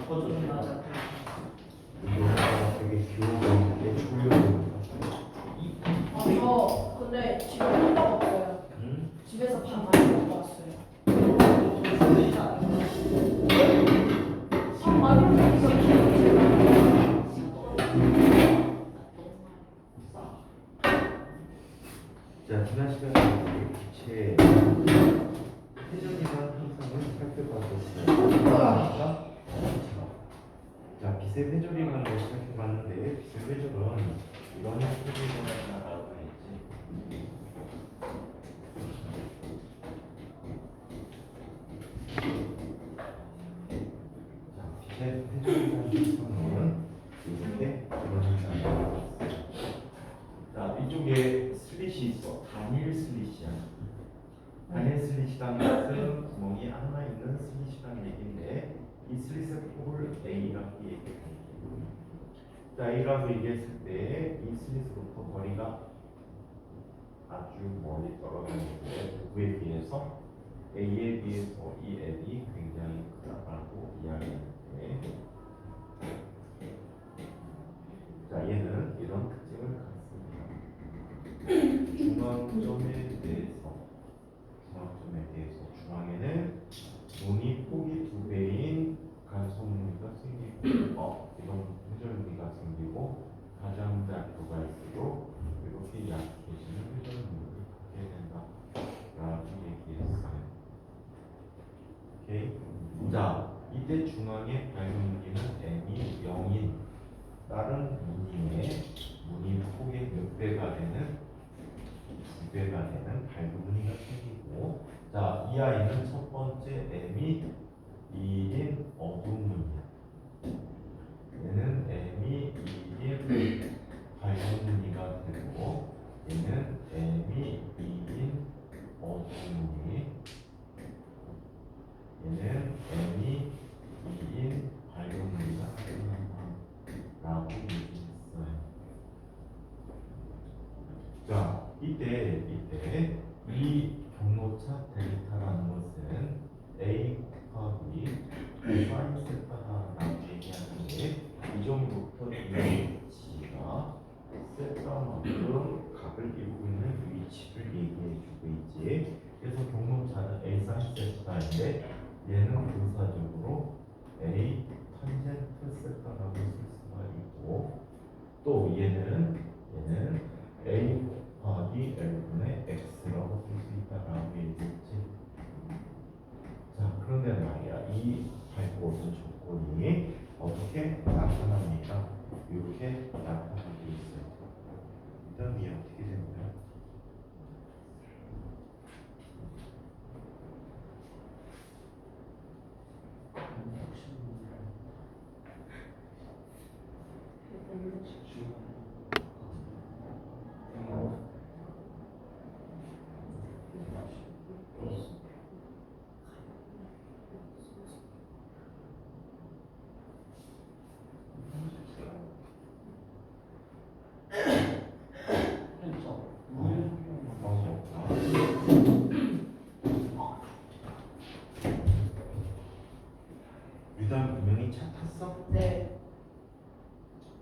거주는 맞아. 되게 귀여운데 조용히. 저 근데 집에 밥 없어요. 응? 집에서 밥 많이 먹고 왔어요. 밥 많이 먹어서 자, 지난 시간에 기체 회전이란 현상을 살펴봤었어요. 자, 기세 회전이라는 걸 살펴봤는데 기세 회전은 이런 회전이라는 나라가 있지. 자, 기세 회전이라는 현상은 이렇게 이런 현상이 자, 이쪽에 슬릿이 있어. 단일 슬릿이야. 단일 슬릿이라는 것은 구멍이 하나 있는 슬릿이라는 얘기인데 이 슬릿의 폭을 A라고 얘기해. 자, A라고 얘기했을 때 이 슬릿으로부터 거리가 아주 멀리 떨어지는데 누구에 비해서 A에 비해서 이 L이 굉장히 크다라고 이야기하는데 자, 얘는 이런 특징을 갖습니다. 중앙점에 대해서 중앙에는 문이 폭이 2배인 간소문이가 생기고 이런 회전무늬가 생기고 가장 작도가 있도록 이렇게 약해지는 회전무늬를 갖게 된다라고 얘기했어요. 오케이. 자, 이때 중앙의 밝은 무늬는 m이 0인 다른 무늬의 무늬 폭의 몇 배가 되는 2배가 되는 밝은 무늬가 생기고 자, 이 아이는 첫 번째 m이 2인 어두운 무늬야. 얘는 m이 2인 밝은 무늬가 되고 얘는 m이 2인 어두운 무늬 얘는 m이 2인 밝은 무늬가 된다라고 얘기했어요. 자, 이때 이 경로차 델타라는 것은 A 곱하기 사인 세타라고 얘기하는데 이 정도부터 이 위치가 세타만큼 각을 이루고 있는 위치를 얘기해주고 있지. 그래서 경로차는 A 사인 세타인데 얘는 분사적으로 A 탄젠트 세타라고 쓸 수가 있고 또 얘는 A 곱하기 L분의 X라고 쓸 수 있다라고 얘기했지. 자, 그런데 말이야, 이 밝고도 조건이 어떻게 나타납니까? 이렇게 나타나고 있어요. 일단 이 어떻게 됩니까? 유단 분명히 차 탔어? 네.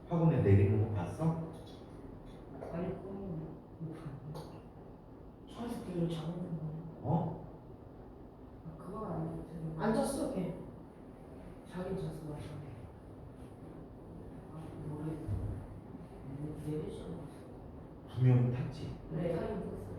학원에 내리는 거 봤어? 아니 차에서 뒤로 잡는 거. 어? 그건 아니고 앉았어 걔. 자기 잤어 맞아. 내리지 않았어. 두 명이 탔지? 네. 타임 탔어요.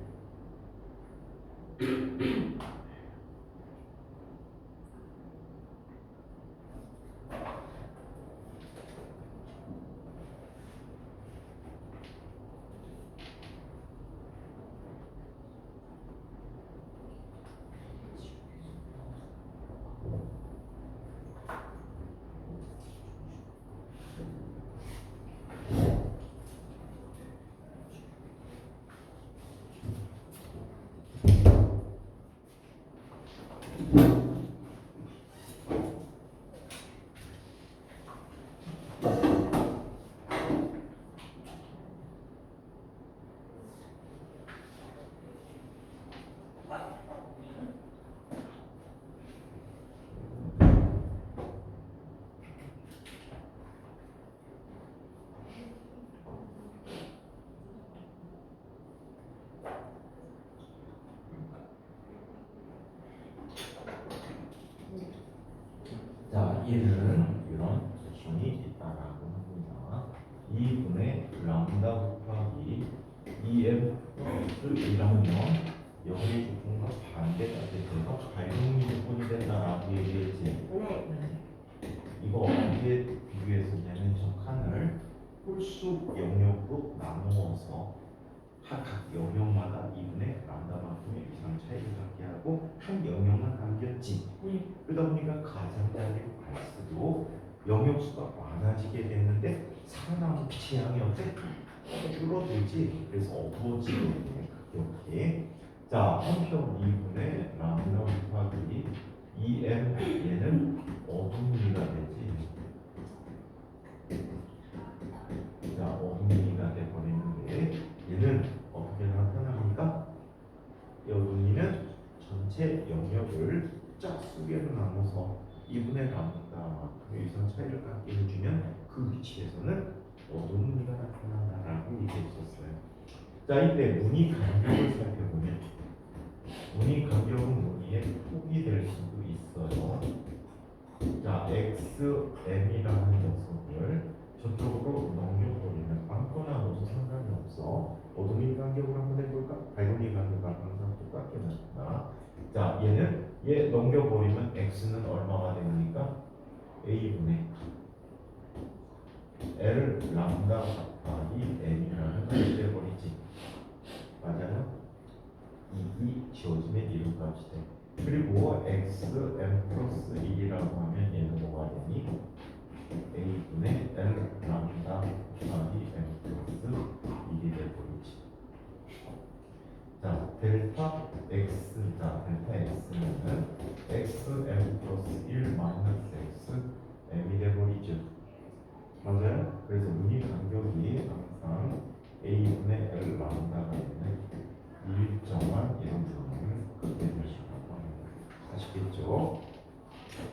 이라면 영의 조건과 반대가 돼서 발동이 조건이 된다라고 얘기했지. 네. 이거 어떻게 비교했었냐면 저 칸을 홀수 영역으로 나누어서 각 영역마다 2분의 람다만큼의 이상 차이를 갖게 하고 한 영역만 남겼지. 그러다 보니까 가장자리로 갈수록 영역수가 많아지게 됐는데 살아남은 취향이 어때? 줄어들지. 그래서 어두워지게 되네. 이렇게. 자, 한편 2분의 람다 곱하기 2m 얘는 어둠이가 되지. 자, 어둠이가 돼버리는데 얘는 어떻게 나타납니까? 이 어둠이는 전체 영역을 짝수 개로 나눠서 2분의 람다 그 이상 차이를 갖게 해주면 그 위치에서는 어둠이가 나타난다라고 얘기했었어요. 자, 이때 무늬 간격을 살펴보면 무늬 간격은 무늬의 폭이 될 수도 있어요. 자, XM이라는 녀석을 저쪽으로 넘겨버리면 아무거나 넣어도 상관이 없어. 어둠이 간격으로 한번 해볼까? 밝음이 간격과 항상 똑같게 나타나. 자, 얘 넘겨버리면 X는 얼마가 됩니까? A분의 L 람다 곱하기 N이라는 값이 돼버리지. 맞아요? 이기 지워지면 이름값이 돼. 그리고 XM 플러스 1이라고 하면 얘는 뭐가 되니? A분의 L 람다 곱하기 M 플러스 1이 돼버리지. 자, 델타 X, 자, 델타 X는 XM 플러스 1 마이너스 X M이 돼버리죠. 맞아요? 그래서 무늬 간격이 항상 A분의 L 람다가 있는 일정한 이런 상황을 그때 되시라고 합니다. 아시겠죠?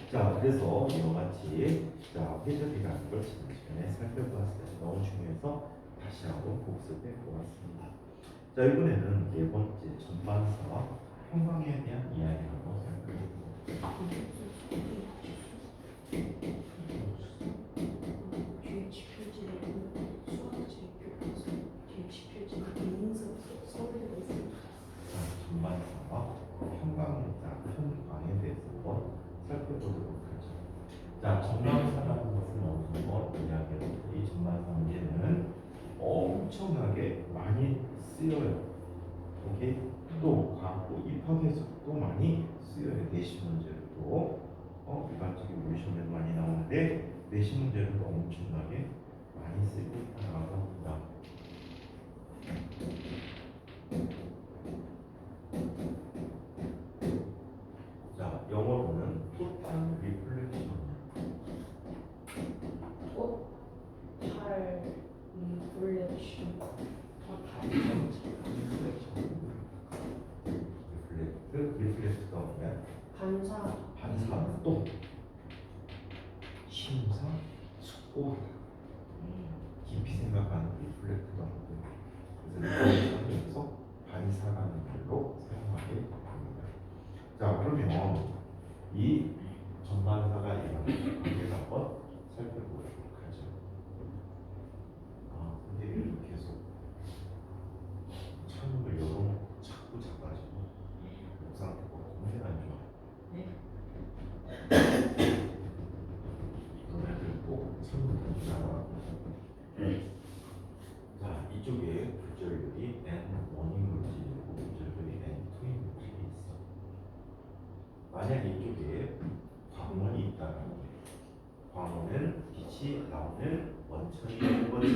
자, 그래서 이와 같이 자, 회전이라는 걸 지난 시간에 살펴보았어요. 너무 중요해서 다시 한번 복습해 보았습니다. 자, 이번에는 네 번째 전반사와 평방에 대한 이야기를 한번 살펴보겠습니다. 전반사와 평방에 대해서 한번 살펴보도록 하죠. 자, 전반사라는 것은 어느 정도 이야기했는데 이 전반사 문제는 엄청나게 많이 쓰여요. 오케이? 또 과거 입학에서도 많이 쓰여요. 내신 문제로도 일반적인 우리 시험에도 많이 나오는데 내신 문제로도 엄청나게 많이 쓰고 있다고 합니다. 자, 영어로는 토탈 리플렉션. 리플렉트가 뭐야? 반사도 심사 숙고 깊이 생각하는 리플렉트가 뭐고요. 그래서 리플렉트에서 반사라는 말로 사용하게 됩니다. 자, 그러면 이 전반사가 이런 관계를 한번 살펴보도록 하죠. 아, 근데 계속 창문을 열어놓고 자꾸 작아지고 상태가 굉장히 안 좋아. 너네들 꼭 창문을 닫아. 자, 이쪽에 구절들이 N1인 물질이고 구절들이 N2인 물질이 있어. 만약 이쪽에 광원이 있다면 광원은 빛이 나오는 원천이 되는 거지.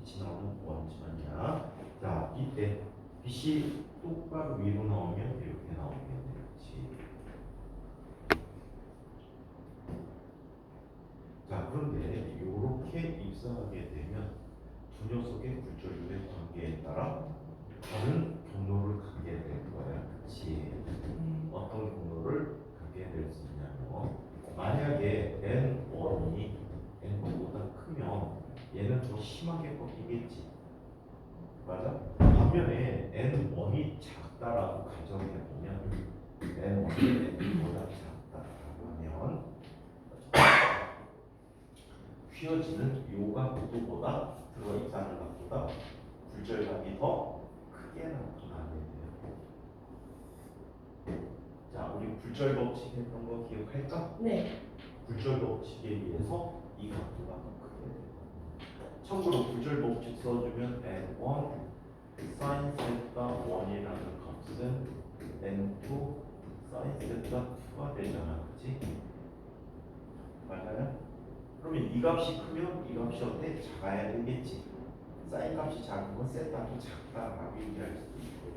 빛이 나오는 원천이야. 자, 이때 빛이 똑바로 위로 나오면 이렇게 나오겠네. 그렇지. 자, 그런데 이렇게 입사하게 되면 두 녀석의 굴절율의 관계에 따라 다른 경로를 가게 될 거야. 그렇지. 어떤 경로를 가게 될 수 있냐면 만약에 N1이 N1보다 크면 얘는 더 심하게 꺾이겠지. 맞아? 반면에 N1이 작다라고 가정해보면 N1이 N2보다 작다라고 하면 휘어지는 요가 구도보다 들어있다는 것보다 굴절감이 더 크다. 크게 나타나야 돼요. 자, 우리 굴절 법칙 했던 거 기억할까? 네. 굴절 법칙에 의해서 이 각도가 더 크게 돼요. 참고로 굴절 법칙 써주면 n1 sin 세타 1이라는 값은 n2 sin 세타 2가 되잖아, 그렇지? 맞아요? 그러면 이 값이 크면 이 값이 어때? 작아야 되겠지. 사인 값이 작은 건 세타도 작다라고 얘기할 수도 있고.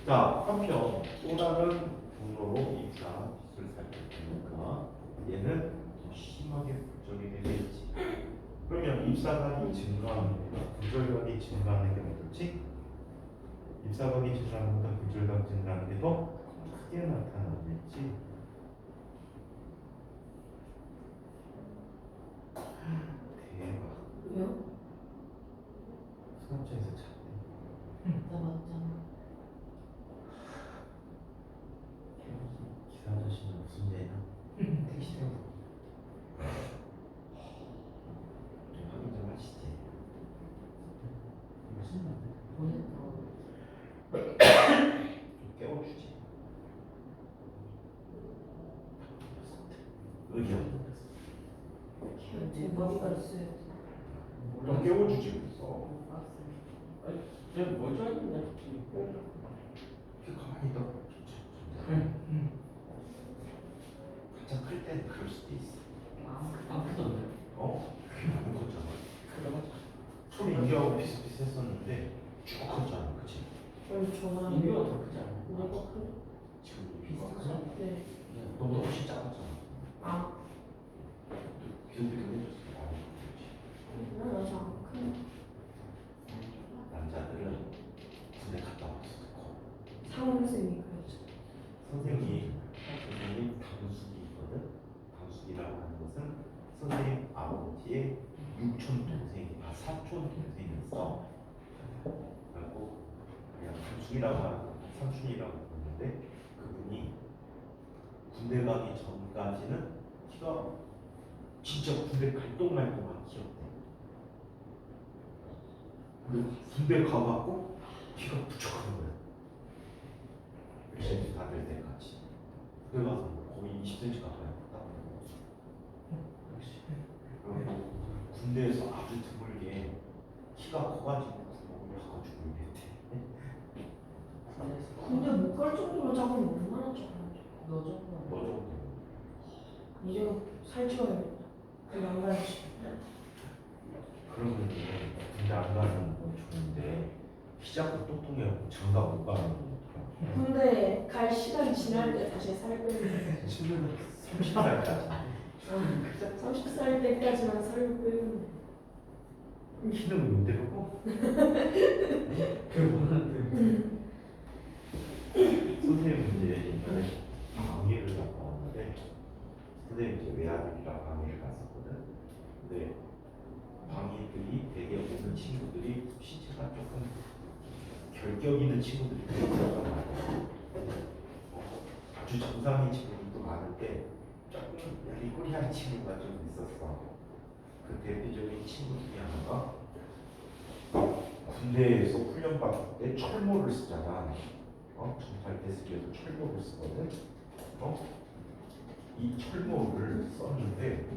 자, 한편 또 다른 경로로 입사 기술 살펴보니까 얘는 더 심하게 부정이 되겠지. 그러면 입사각이 증가하는 것보다 구절각이 증가하는 게 어떻지? 입사각이 증가하는 것보다 구절각 증가하는 게 더 크게 나타나겠지. 대박. 왜요? 수납장에서 찾네. 나 맞잖아. 기사 아저씨는 무슨 죄냐? 택시 태워. 확인 좀 하시지. 무슨 말이야? 좀 깨워주지. 의견. 제 머리가 있어요. 좀 깨워주지 그랬어. 제가 뭘 좋아했는데 이렇게 가만히 있다. 가장 클 때는 그럴 수도 있어. 아프던데. 어? 너무 컸잖아. 소리 인기하고 비슷비슷했었는데 쭉 컸잖아, 그치? 저는 인류가 더 크지 않아? 내가 큰. 지금 비슷하죠? 네. 너보다 훨씬 작았잖아. 아, 비슷비슷해졌어. 나 아직 안 큰. 남자들은 군대 갔다 왔어도 커. 상훈쌤이 그랬죠. 선생님 당숙이 있거든. 당숙이라고 하는 것은 선생님 아버지의 육촌 동생, 사촌 동생이었어. 그리고 그냥 당숙이라고 하는 삼촌이라고 부르는데 그분이 군대 가기 전까지는 키가 진짜 군대 갈 똥말똥한 키였대. 근데 군대 가갖고 키가 부쩍 큰 거야. 열심히 다들 때까지. 군대 가서 거의 20cm 가까이 컸다. 그리고 군대에서 아주 드물게 키가 커가지고 구멍을 하가지고 이랬대. 근데 못 갈 정도로 작으면 얼마나 작아요? 너 정도. 너 정도. 이제 살찌워야겠다. 그냥 안 가야지. 그러면 군대 안 가는 건 좋은데 키 작고 뚱뚱해갖고 장가 못 가는 건 어떡하냐. 근데 갈 시간이 지날 때 다시 살 빼면 지금 30살까지 30살 때까지만 살을 빼면 키는 못 되고 선생님 이제 옛날에 강의를 갔다 왔는데 선생님 이제 외아들이랑 강의를 갔었거든. 근데 강의들이 되게 오는 친구들이 신체가 조금 결격 있는 친구들이 되게 있었단 말이야. 아주 정상인 친구들도 많은데 조금 야리꾸리한 친구가 좀 있었어. 그 대표적인 친구 중에 하나가 군대에서 훈련 받을 때 철모를 쓰잖아. 정찰 때 쓰기 위해서 철모를 쓰거든. 이 철모를 썼는데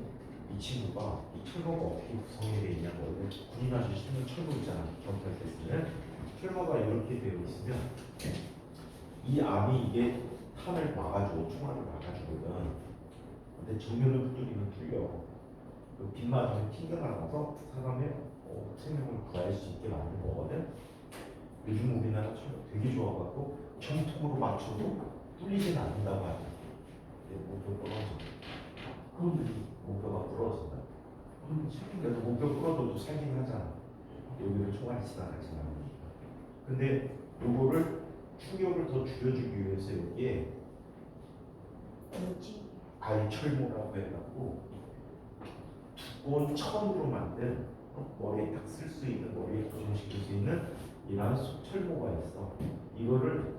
이 친구가 이 철모가 어떻게 구성이 되어 있냐면 원래 군인 아저씨는 철모 있잖아. 정찰 때 쓰는 철모가 이렇게 되어 있으면 이 암이 이게 탄을 막아주고 총알을 막아주거든. 근데 정면을 두드리면 뚫려. 그 빗 맞으면 튕겨나가서 사람의 생명을 구할 수 있게 만든 거거든. 요즘 우리나라 철 되게 좋아갖고 정통으로 맞춰도 뚫리진 않는다고 하죠. 목표 부러져. 목표가 부러진다. 그래도 목표 부러져도 살긴 하잖아. 여기를 총알이 지나가지 않으니까. 근데 요거를 충격을 더 줄여주기 위해서 여기에 뭐지? 알철모라고 해갖고 두꺼운 천으로 만든 머리에 딱 쓸 수 있는, 머리에 고정시킬 수 있는 이러한 철모가 있어. 이거를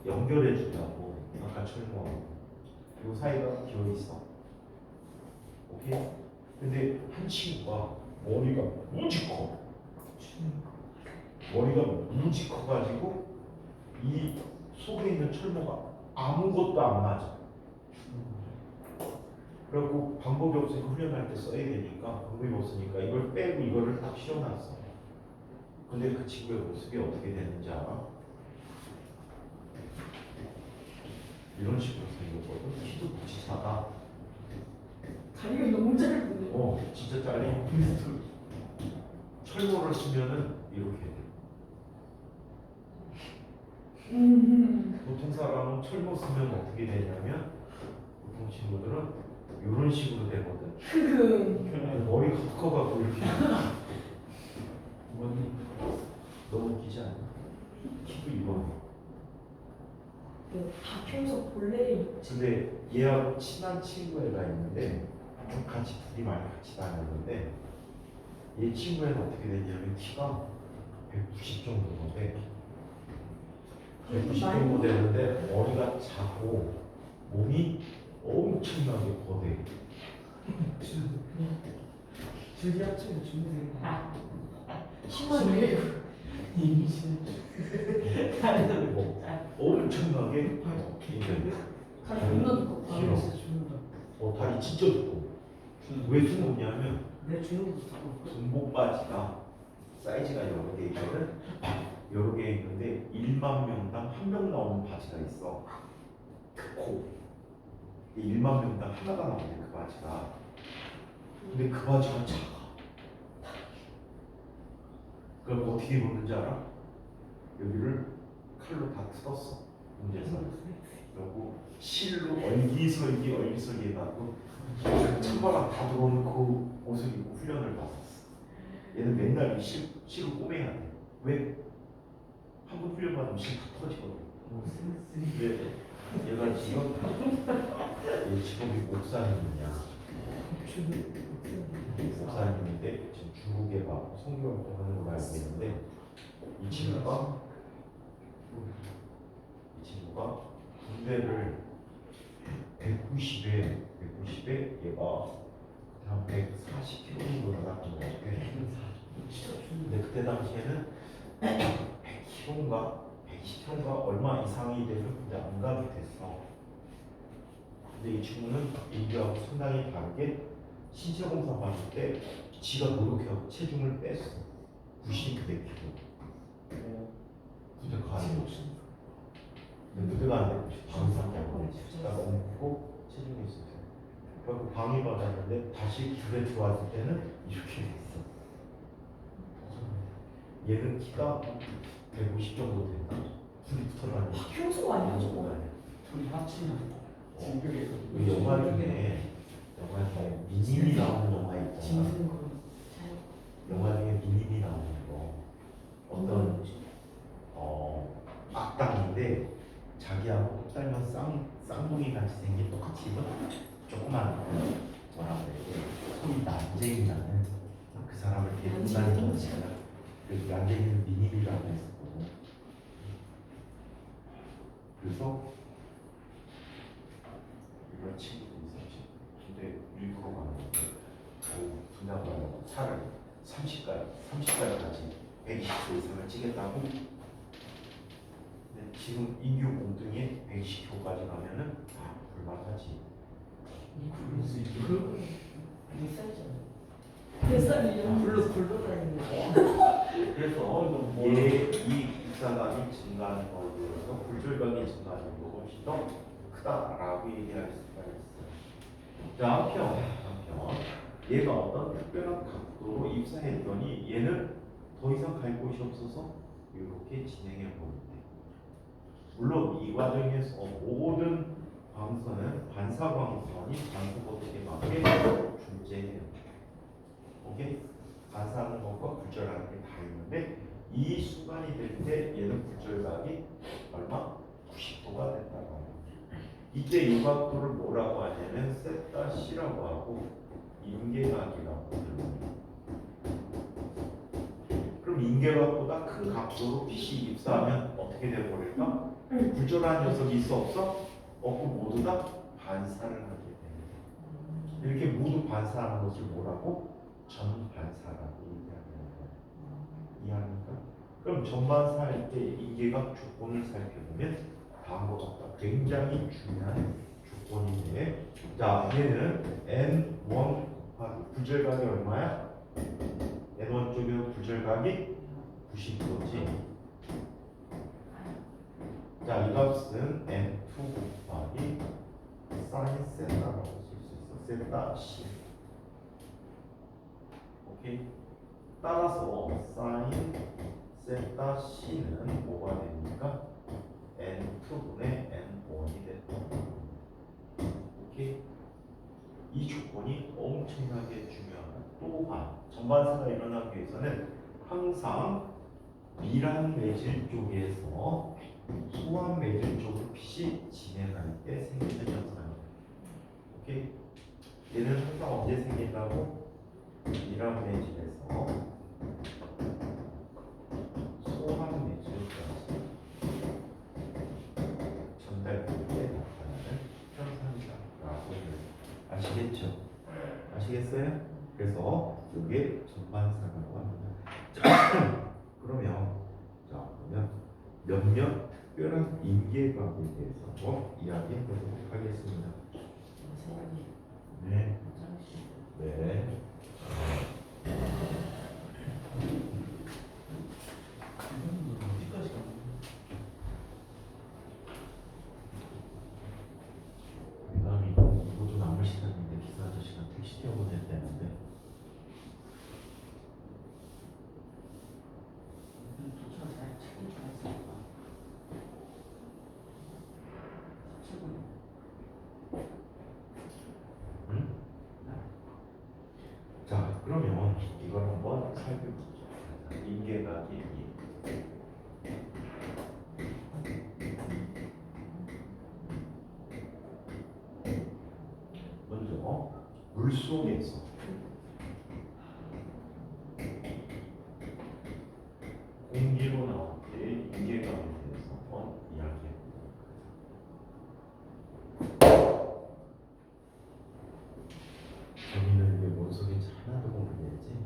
연결해 주려고 아까 철모하고 요 사이가 비어 있어. 오케이? 근데 한 친구가 머리가 무지 커. 머리가 무지 커가지고 이 속에 있는 철모가 아무것도 안 맞아. 그래갖고 방법이 없으니까 훈련할 때 써야 되니까 방법이 없으니까 이걸 빼고 이거를 딱 씌워놨어. 근데 그 친구의 모습이 어떻게 되는지 알아? 이런 식으로 생겼거든. 키도 무지 작아. 다리가 너무 짧은데. 진짜 잘린 철모를 쓰면은 이렇게 돼. 보통 사람은 철모 쓰면 어떻게 되냐면 보통 친구들은 이런 식으로 되거든. 머리가 커가고 이렇게. 너무 웃기지 않아? 키도 이거. 다 평소 본래 근데 얘하고 친한 친구애가 있는데 같이 둘이 많이 같이 다녔는데 얘 친구애는 어떻게 되냐면 키가 190 정도 돼. 190 정도 되는데 머리가 작고 몸이 엄청나게 거대. 줄리아층 준비생. 심하게 임신. 엄청나게 긴데 다리 존나 두껍다. 길어. 다리 진짜 두꺼워. 왜 두껍냐면 내 주는 거 군복 바지가 사이즈가 여러 개 있거든. 여러 개 있는데 1만 명당 한 명 나오는 바지가 있어. 특코. 1만 명당 하나가 나오네 그 바지가. 근데 그 바지가 작아. 그럼 어떻게 입었는지 알아? 여기를 칼로 다 뜯었어. 문제에서. 그리고 실로 얼기설기 해가지고 찬바람 다 들어오는 그 옷을 입고 훈련을 받았어. 얘는 맨날 실을 꼬매야 돼. 왜? 한번 훈련 받으면 실 다 터지거든. 근데 얘가 지금 얘 직업이 목사님이냐? 목사님인데 지금 중국에 가 선교 활동하는 걸로 알고 있는데 이 친구가 군대를 190에 얘가 한 140kg 정도 나갔던 것 같아. 근데 그때 당시에는 100kg인가 120kg인가 얼마 이상이 되면 군대 안 가게 됐어. 근데 이 친구는 인류하고 상당히 다르게 신체 검사 받을 때 지가 노력해서 체중을 뺐어. 90몇 kg. 군대 가는 거지. 그때 가는데 방사밖에 안 돼. 그러니까 너무 크고 체중이 있었어. 그래서 방위받았는데 다시 군대 들어왔을 때는 이렇게 됐어. 얘는 키가 150 정도 된다. 둘이 붙어다니는. 평소 아니야 저거. 둘이 합치면 우리 영화 중에 미님이 나오는 영화 있잖아. 영화 중에 미님이 나오는 거 어떤 악당인데 자기하고 똑 닮은 쌍둥이 같이 생긴 똑같이 입은 조그만 뭐라 그래 소위 난쟁이 나는 그 사람을 데리고 다니는 거잖아. 그 난쟁이는 미님이라고 했었거든. 그래서 이런 친구도 있었지. 근데 일부러 가는 건데 분야가 살을 30까지 120kg 이상을 찌겠다고. 근데 지금 인규 몽둥이에 120kg까지 가면은 불만하지. 그럴 수 있죠. 뱃살이요. 굴러다니는 그래서 이 입사감이 증가하는 거에 비해서 굴절감이 증가하는 거 훨씬 더 크다라고 얘기할 수가 있어요. 자, 한편 얘가 어떤 특별한 각도로 입사했더니 얘는 더 이상 갈 곳이 없어서 이렇게 진행해 보는데, 물론 이 과정에서 모든 광선은 반사광선이 반사법칙에 맞게 존재해요. 오케이? 반사하는 것과 굴절하는 게 다 있는데 이 순간이 될 때 얘는 굴절각이 얼마? 90도가 된다고 합니다. 이때 이 각도를 뭐라고 하냐면 세타 C라고 하고 인계각이라고 합니다. 그럼 인계각보다 큰 각도로 빛이 입사하면 어떻게 되어버릴까? 굴절한 녀석이 있어 없어? 없고 모두 다 반사를 하게 됩니다. 이렇게 모두 반사하는 것을 뭐라고? 전반사라고 얘기합니다. 이해합니까? 그럼 전반사 할 때 인계각 조건을 살펴보면 다음과 같다. 굉장히 중요한 조건인데, 자 얘는 n1 곱하기 부절각이 얼마야? n1 쪽에 부절각이 90도지. 자, 이 값은 n2 곱하기 사인 세타라고 쓸 수 있어. 세타 c. 오케이. 따라서 사인 세타 c는 뭐가 됩니까? n2분의 n1이 됐다. 오케이. 이 조건이 엄청나게 중요하다. 또한 전반사가 일어나기 위해서는 항상 미란 매질 쪽에서 소환 매질 쪽으로 빛이 진행할 때 생기는 현상이에요. 오케이? 얘는 항상 언제 생긴다고? 미란 매질에서 소환 매질까지 전달될 때 나타나는 현상이다라고 아시겠죠? 아시겠어요? 그래서 이게 전반사라고 합니다. 그러면 몇몇 특별한 인계각에 대해서 한번 이야기해 보도록 하겠습니다. 네. 네. 어디까지 가는 그다음에 모두 남을 시간인데 기사 아저씨가 택시 태워보냈다는데 도착 잘 책임 잘 썼다. 책임. 응? 자, 그러면 이걸 한번 살펴보죠. 인계각이 먼저 물속에서 공기로 나올 때 인계각에 대해서 한번 이야기해 보도록 하죠. 저희는 이게 뭔 소리인지 하나도 모르겠지.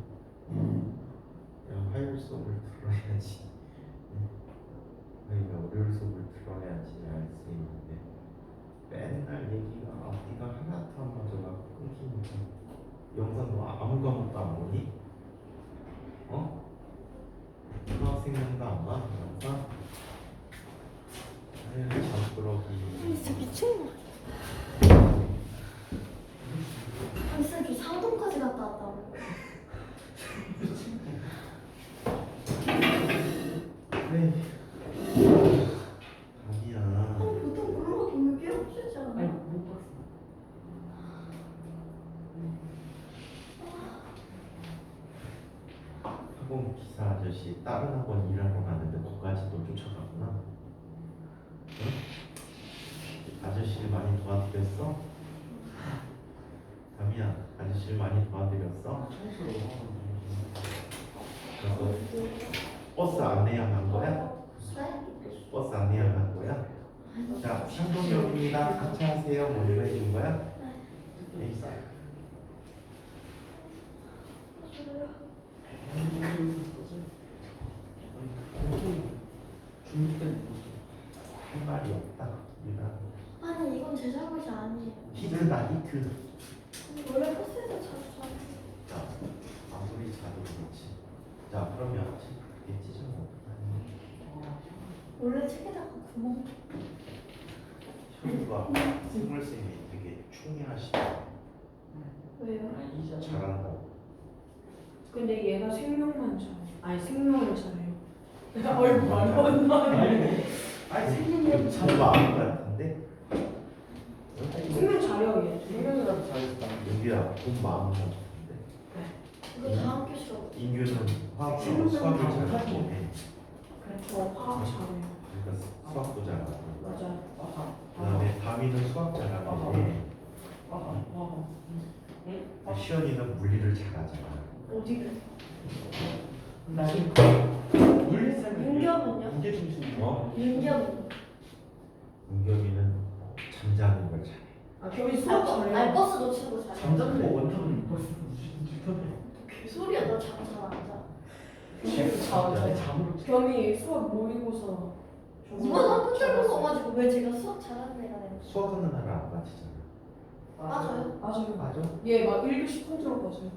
그냥 화요속을 들어야지. 저희가 월요일속을 들어야지 알 수 있는데 맨날 얘기가 앞뒤가 하나도 안 맞아가 끊기니까 영상도 아무 과목도 안 보니? 어? 중학생도 안 봐? 영상? 아유 잠꾸러기. 진짜 미친 거 벌써 저 상동까지 갔다 왔다고. 네. 아니야. 보통 그런 거 보면 깨우치지 아니 않아? 못 봤어. 학원 기사 아저씨 다른 학원 일하러 가는데 거기까지도 쫓아가구나. 응? 아저씨를 많이 도와드렸어? 담이야, 아저씨를 많이 도와드렸어? 청소로. 그래서 버스 안내양 한 거야? 버스 안내양 한 거야? 자, 상동역입니다. 같이 하세요. 뭐 이거 해준 거야? 네. 중국 때는 할 말이 없다. 이라. 아니 이건 제 잘못이 아니에요. 히트다 히트. 원래 버스에서 자주 자요. 자, 아무리 자도 그렇지. 자, 그러면 그게 찢어서 원래 책에다가 구멍. 현우가 생물쌤이 되게 충이하시다. 왜요? 이자 잘한다고. 근데 얘가 생명만 잘해. 아니 생명을 잘해요. 얼굴 많이 왔나? 아니 생명력 참 마음 같은데. 생명 잘해요 얘. 생명이라도 잘했다. 윤규야, 돈 마음 같은데. 이거 다음 교시로. 인규는 화학하고 수학을 잘하고 해. 저 화학 잘해요. 그러니까 수학도 잘하고. 맞아요. 아하. 그다음에 다미는 수학 잘하는데 아하. 아하. 시연이는 물리를 잘하잖아. 어디를? 나는 물리쌤 윤겸은요? 문제 중심. 윤겸은? 은겸이는 잠자는 걸 잘해. 아 겸이 수학 잘해요. 아니 버스 놓치는 거 잘해. 잠자는 거 원탑은 벌써 유턴해. 개소리야 너 잠 잘 안 자. 잠으로 겸이 수학 모의고사 이번 한번 들어가가지고 왜 제가 수학 잘하는 애가 되는 거예요? 수학하는 날을 안 맞히잖아. 맞아요. 맞아요. 맞아? 얘막 1교시 컨트롤 맞아요.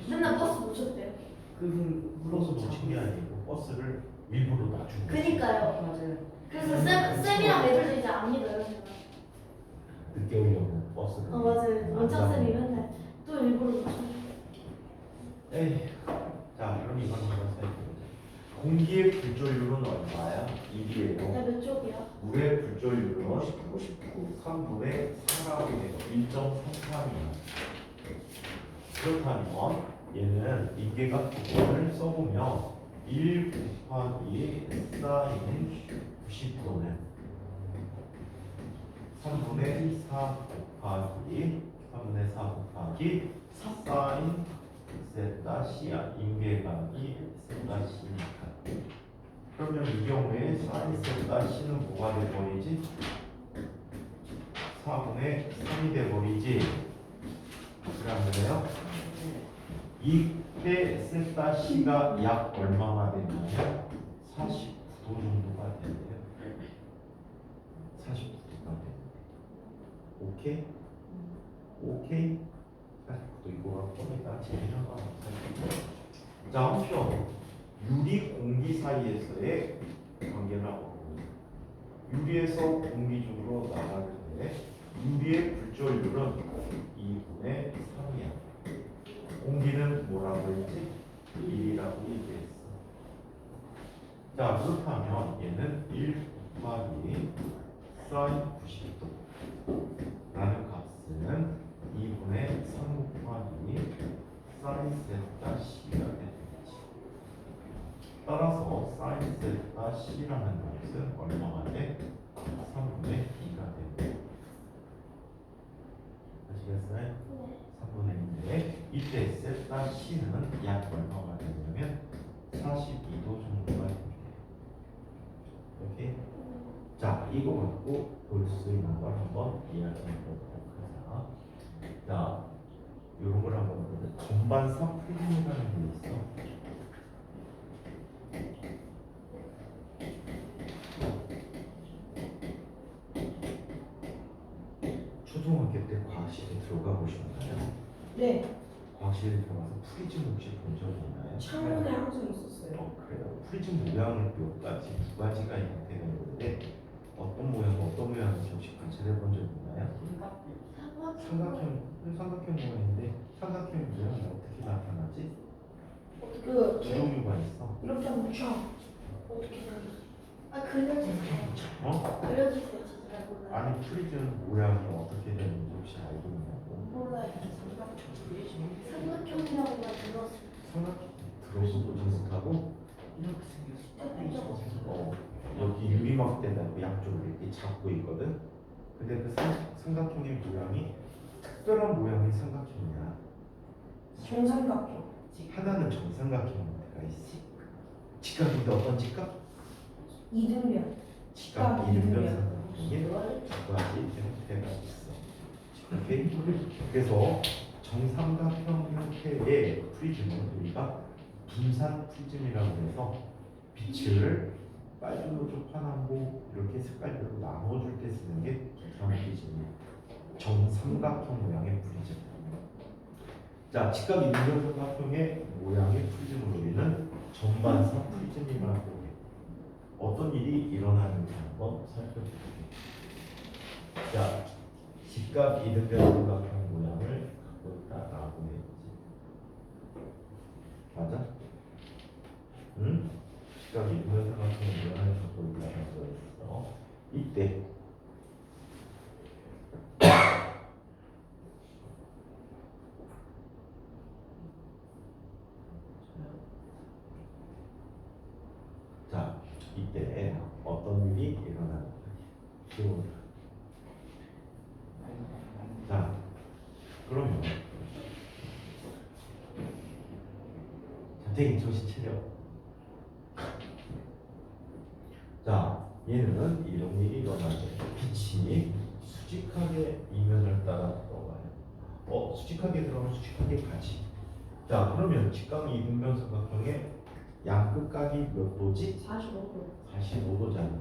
맨날 버스 놓쳤대요. 그 버스 놓친 게 아니고 버스를 일부러 놔주고. 그니까요. 맞아요. 그래서 쌤이랑 애들도 이제 안 믿어요. 제가. 늦게 오려고 버스를. 맞아요. 원장쌤이 맨날 또 일부러 놓쳐. 에이. 자, 그럼 이건 한번 살펴보자. 공기의 불조율은 얼마야? 1이에요. 몇 쪽이야? 물의 불조율은 3분의 4라고 돼요. 1.33이야. 그렇다면 얘는 인계각 부분을 써보면 1 곱하기 사인 90도는 3분의 4 곱하기 사인 세타 C야. 인계각이 세타 C니까. 그러면 이 경우에 사인 세타 C는 뭐가 돼버리지? 4분의 3이 돼버리지. 그러면요 이때 세타 C가 약 얼마나 되냐면 49도 정도가 된대요. 49도가 돼. 오케이? 오케이? 49도 이거가 꺼내다 재미난 거 없어요. 자, 한편 유리 공기 사이에서의 관계를 알아보고 유리에서 공기 중으로 나갈 때 유리의 불조율은 2분의 3이야. 공기는 뭐라고 했지? 1이라고 얘기했어. 자, 그렇다면 얘는 1 곱하기 사인 90도 라는 값은 2분의 3 곱하기 사인 세타 C가 되겠지. 따라서 사인 세타 C라는 것은 얼마가 돼? 3분의 2가 되고. 아시겠어요? 3분의 2인데 이때 세타 C는 약 얼마가 되냐면 42도 정도가 됩니다. 오케이? 자, 이거 갖고 볼 수 있는 걸 한번 이야기해 보도록 하자. 자, 이런 걸 한번 보자. 전반사 프리즘이라는 게 있어. 초등학교 때 과학실에 들어가 보셨나요? 네. 과학실에 들어가서 프리즘 혹시 본 적 있나요? 창문에 항상 있었어요. 그래요. 프리즘 모양을 몇 가지, 두 가지가 형태가 있는데 어떤 모양인지 혹시 관찰해 본 적 있나요? 삼각형 모양인데 삼각형 모양이 어떻게 나타나지? 그 두 종류가 있어. 이렇게 하면 쫙. 어떻게 생겼어? 아 그려주세요. 어? 그려주세요. 저 잘 몰라요. 아니 프리즘 모양이 어떻게 되는지 혹시 알고 있냐고? 몰라요. 삼각형이라고만 들었어요. 삼각형 들어서도 비슷하고 이렇게 생겼어. 여기 유리막대가 양쪽으로 이렇게 잡고 있거든. 근데 그 삼각형의 모양이 특별한 모양의 삼각형이야. 정삼각형. 하나는 정삼각형 형태가 있어. 직각인데 어떤 직각? 이등변. 직각 이등변 삼각형의 두 가지 형태가 있어. 오케이? 그래서 정삼각형 형태의 프리즘은 우리가 분산 프리즘이라고 해서 빛을 빨주노초 파남보 이렇게 색깔별로 나눠줄 때 쓰는 게 분산 프리즘이에요. 정삼각형 모양의 프리즘. 자, 직각 이등변 삼각형의 모양의 프리즘을 우리는 전반사 프리즘이라고 해요. 어떤 일이 일어나는지 한번 살펴볼게요. 자, 직각 이등변 삼각형 모양을 갖고 있다라고 했지. 맞아? 응? 직각 이등변 삼각형 모양을 갖고 있다라고 했어. 이때 자, 이때 어떤 일이 일어나는지 기억을. 자, 그러면 자택인 정신 차려. 자, 얘는 이런 일이 일어나죠. 빛이 수직하게 이면을 따라 들어가요. 수직하게 들어가면 수직하게 가지. 자, 그러면 직각 이등변 삼각형의 양 끝각이 몇 도지? 45도. 45도잖아.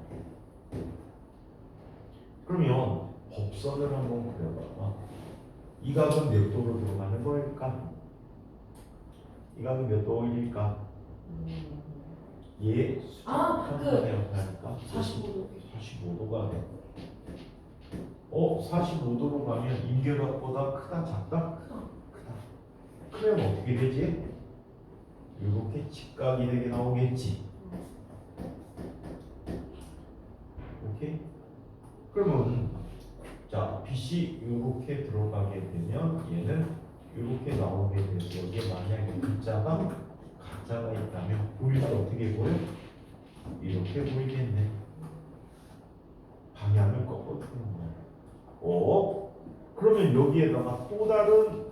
그러면 법선을 한번 그려봐봐. 이 각은 몇 도로 들어가는 거일까? 이 각은 몇 도일까? 얘 아, 그 하니까 45도. 45도가 돼. 45도로 가면 임계각보다 크다 작다? 크다. 그러면 어떻게 되지? 이렇게 직각이 되게 나오겠지. 오케이? 그러면 자 BC 이렇게 들어가게 되면 얘는 이렇게 나오게 돼서 여기에 만약에 글자가 가짜가 있다면 보일 때 어떻게 보여? 이렇게 보이겠네. 방향을 거꾸로 트는 거야. 그러면 여기에다가 또 다른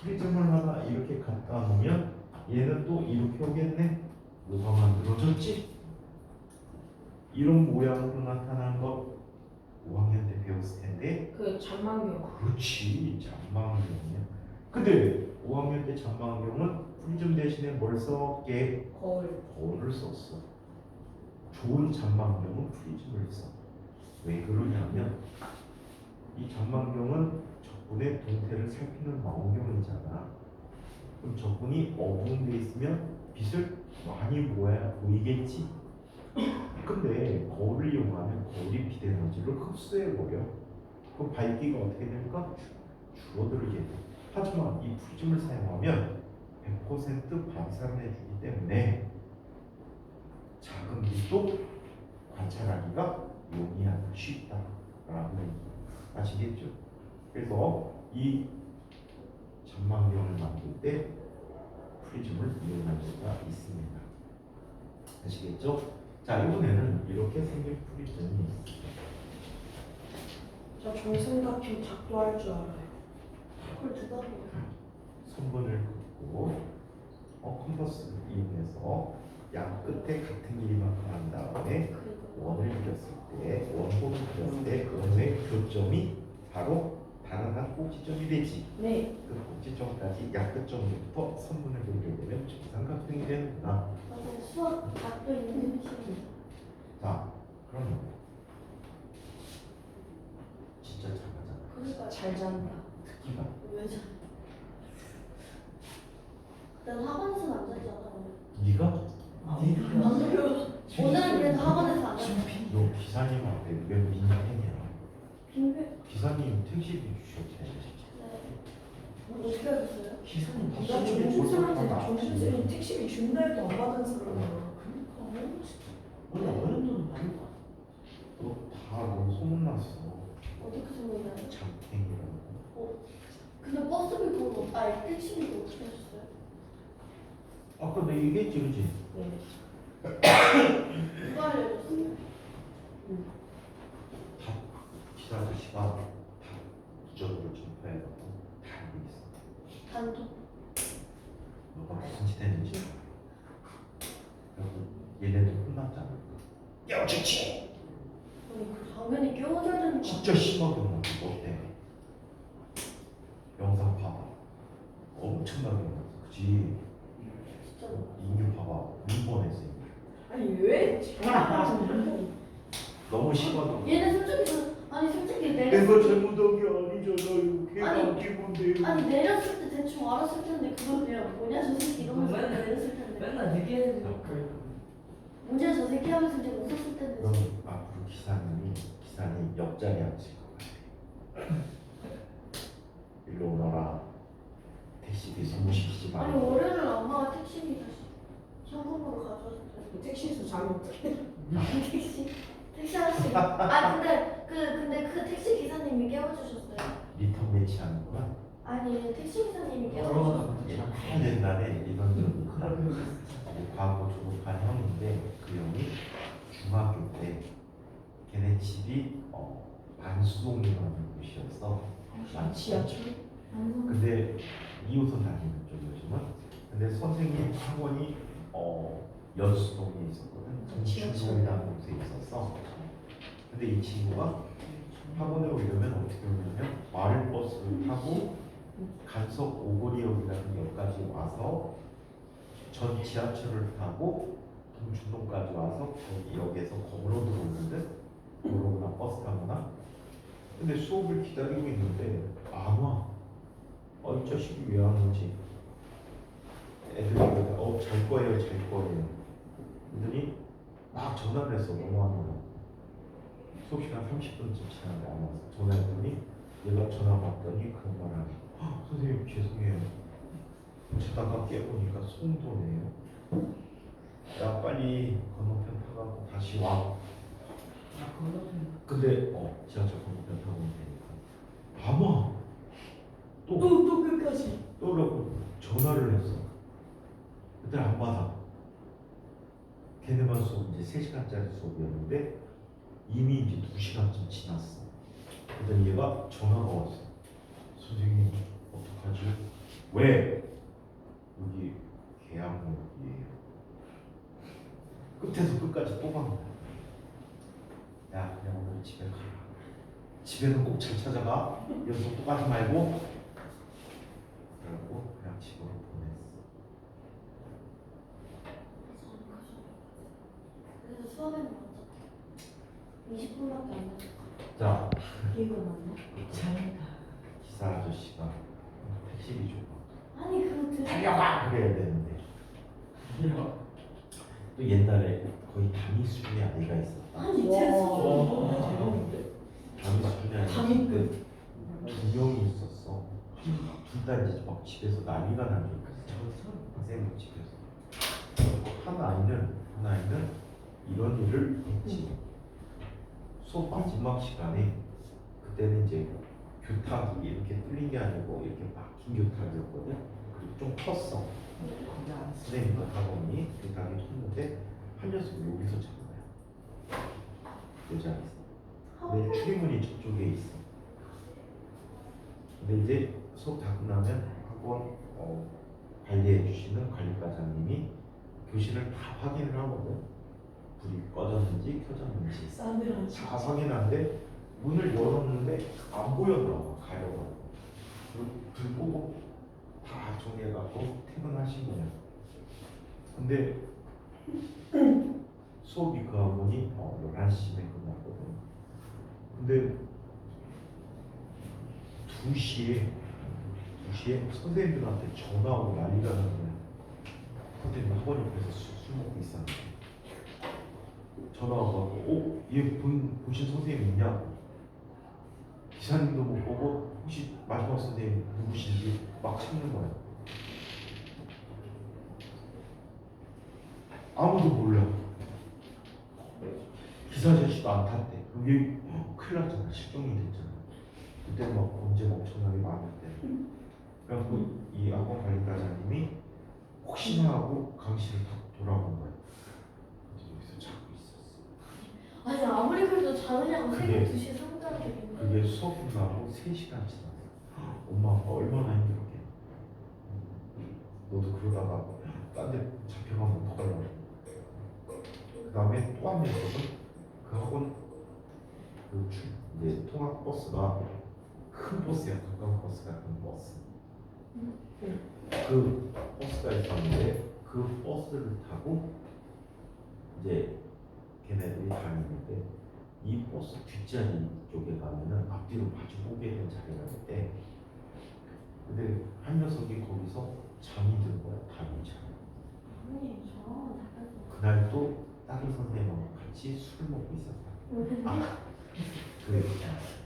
프리즘을 하나 이렇게 갖다 놓으면 얘는 또 이렇게 오겠네. 뭐가 만들어졌지? 이런 모양으로 나타나는 거 5학년 때 배웠을 텐데. 그 잔망경. 그렇지, 잔망경이야. 근데 5학년 때 잔망경은 프리즘 대신에 뭘 썼게? 거울을 썼어. 좋은 잔망경은 프리즘을 써. 왜 그러냐면 이 잔망경은 적군의 동태를 살피는 망원경이잖아. 그럼 적군이 어두운데 있으면 빛을 많이 모아야 보이겠지. 근데 거울을 이용하면 거울이 빛 에너지를 흡수해버려. 그럼 밝기가 어떻게 될까? 줄어들게 돼. 하지만 이 프리즘을 사용하면 100% 반사를 해주기 때문에 작은 빛도 관찰하기가 용이하다, 쉽다라는 얘기. 아시겠죠? 그래서 이 전망경을 만들 때 프리즘을 이용할 수가 있습니다. 아시겠죠? 자, 이번에는 이렇게 생긴 프리즘이 있습니다. 저 정삼각형 작도 할 줄 알아요. 그걸 누가 봐? 손분을 긋고 컴퍼스를 이용해서 양 끝에 같은 길이만큼 한 다음에 원을 그렸을 때, 원본을 그렸을 때 원의 교점이 바로 다른 한 꼭지점이 되지. 네. 그 꼭지점까지 약끝점부터 선분을 그리게 되면 정삼각형이 되는구나. 맞아요. 수학 각도 있는 시험. 자, 그러면 진짜 잘하잖아. 그러니까 잘 잔다. 특기가 왜 잘? 난 학원에서는 안 자지 않아. 네가 안 그래요. 오늘은 그래도 학원에서 안 자지. 너 기사님한테 왜 민폐냐? 빈배. 기사님 택시비 주셨대. 네. 어떻게 하셨어요? 기사님 나 택시비 정신쌤한테 줬었잖아. 정신쌤이 택시비 준다 해도 안 받은 사람이야. 원래 어른들은 많이 봐. 너다 소문났어. 어떻게 생각나요? 장땡이라고. 근데 버스비 그거 택시비도 어떻게 하셨어요? 아까 내가 얘기했지, 그지? 네. 누가 알려줬어요? 다 기사 아저씨가 다 부적으로 전파해갖고 다 알고 있어. 단독. 너가 무슨 짓 했는지. 그래서 얘네들 혼났잖아. 깨워주지! 아니 그 당연히 깨워줘야 되는 거. 진짜 심하게 혼났어, 너 때문에. 영상 봐봐. 엄청나게 혼났어. 그치? 진짜. 인규 봐봐. 눈번했어. 아니 왜? 너무 심하게. 얘는 솔직히 내가 잘못한 게 아니잖아요. 걔가 아니, 기본데. 아니 내렸을 때 대충 알았을 텐데 그걸 그냥 뭐냐 저 새끼 이러면서 맨날- 내렸을 텐데 맨날 늦게 해서 그래. 뭐냐 저 새끼 하면서 이제 웃었을 텐데 그럼 앞으로 기사님 옆자리에 앉을 것 같아. 일로 오너라. 택시비 소모시키지 아니 말고. 월요일은 엄마가 택시비 다시 현금으로 가져왔어요. 택시에서 자면 어떡해? 택시 아저씨 근데 그 택시 기사님이 깨워주셨어요. 리턴 매치하는 거야? 아니 택시 기사님이 어, 깨워주셨어요. 참 옛날에 이런 적이 있다. 과거 졸업한 형인데 그 형이 중학교 때 걔네 집이 반수동이라는 곳이었어. 지하철? 근데 2호선 다니는 쪽 요즘은. 근데 선생님 학원이 연수동에 있었거든. 중동이라는 곳에 있었어. 근데 이 친구가 학원에 오려면 어떻게 오냐면 마을버스를 타고 간석 오거리역이라는 역까지 와서 전 지하철을 타고 동춘동까지 와서 거기 역에서 거기로 들어오는데 그러거나 버스 타거나 근데 수업을 기다리고 있는데 안 와. 이 자식이 왜 안 오지? 애들이 잘 거예요, 잘 거예요. 그러더니 막 전화를 했어. 너무 안 와. 수업 시간 30분쯤 지났는데 안 와서 전화했더니 얘가 전화 받더니 그런 말 하네. 선생님 죄송해요. 자다가 깨보니까 송도네요. 야 빨리 건너편 타고 다시 와. 아 건너편. 근데 지하철 건너편 타고 오면 되니까 안 와. 또 끝까지. 그러고 전화를 했어. 그때 안 받아. 걔네만 수업 이제 3시간짜리 수업이었는데 이미 이제 2시간쯤 지났어. 그랬더니 얘가 전화가 왔어. 선생님 어떡하지? 왜? 여기 계양역이에요. 끝에서 끝까지 또 간 거야. 야 그냥 오늘 집에 가. 집에는 꼭 잘 찾아가. 여기서 또 가지 말고. 그러고 그냥 집으로 보냈어. 그래서 수업에는 먼저 20분밖에 안 됐어. 자 이거 맞나? 잘했다. 기사 아저씨가 택시비 줘봐. 아니 그거 들으 달려가 그래야 되는데 또 옛날에 거의 담임 수준의 아이가 있었다. 아니 제 수준 너무 재밌는데. 담임 수준의 아이가 담임급. 2명이 있었어. 둘 다 이제 막 집에서 난리가 나니까 선생님 집에서 한 아이는 이런 일을 했지. 수업 마지막 시간에 그때는 이제 교탁이 이렇게 뚫린 게 아니고 이렇게 막힌 교탁이었거든. 그리고 좀 컸어. 거기 안 했어. 선생님과 학원이 교탁이 컸는데 한 녀석이 여기서 잡은 거야. 여자에서. 근데 출입문이 저쪽에 있어. 근데 이제 수업 다 끝나면 학원 관리해 주시는 관리과장님이 교실을 다 확인을 하거든. 불이 꺼졌는지 켜졌는지 싸늘하지. 다 확인하는데 문을 열었는데 안 보였나 봐. 가려고. 불 끄고 다 정리해갖고 퇴근하신 거야. 근데 수업이 그 학원이 11시쯤에 끝났거든. 근데 2시에 선생님들한테 전화 오고 난리가 나는 거야. 선생님 학원 옆에서 술 먹고 있었는데 전화 와서 얘 보신 선생님 있냐고. 기사님도 못 보고 혹시 마지막 선생님 누구신지 막 찾는 거야. 아무도 몰라. 기사 아저씨도 안 탔대. 그럼 얘 큰일 났잖아. 실종이 됐잖아. 그때 막 범죄가 엄청나게 많았대. 그래갖고 이 학원 관리과장님이 혹시나 하고 강의실을 딱 돌아본 거야. 그래서 여기서 자고 있었어. 아니 아무리 그래도 자느냐고 그게- 새벽 2시에 상담이 그게 수업 끝나고 3시간 지났어. 엄마 아빠 얼마나 힘들었겠니. 너도 그러다가 딴 데 잡혀가면 어떡하려고. 그 다음에 또 한 명 있거든. 그 학원 이제 통학 버스가 큰 버스야. 가까운 버스 같은 버스. 그 버스가 있었는데 그 버스를 타고 이제 걔네들이 다니는데 이 버스 뒷자리 쪽에 가면은 앞뒤로 마주 보게 된 자리가 있대. 근데 한 녀석이 거기서 잠이 든 거야. 담임 잠. 아니 저 나가서 그날도 다른 선생님하고 같이 술을 먹고 있었다. 그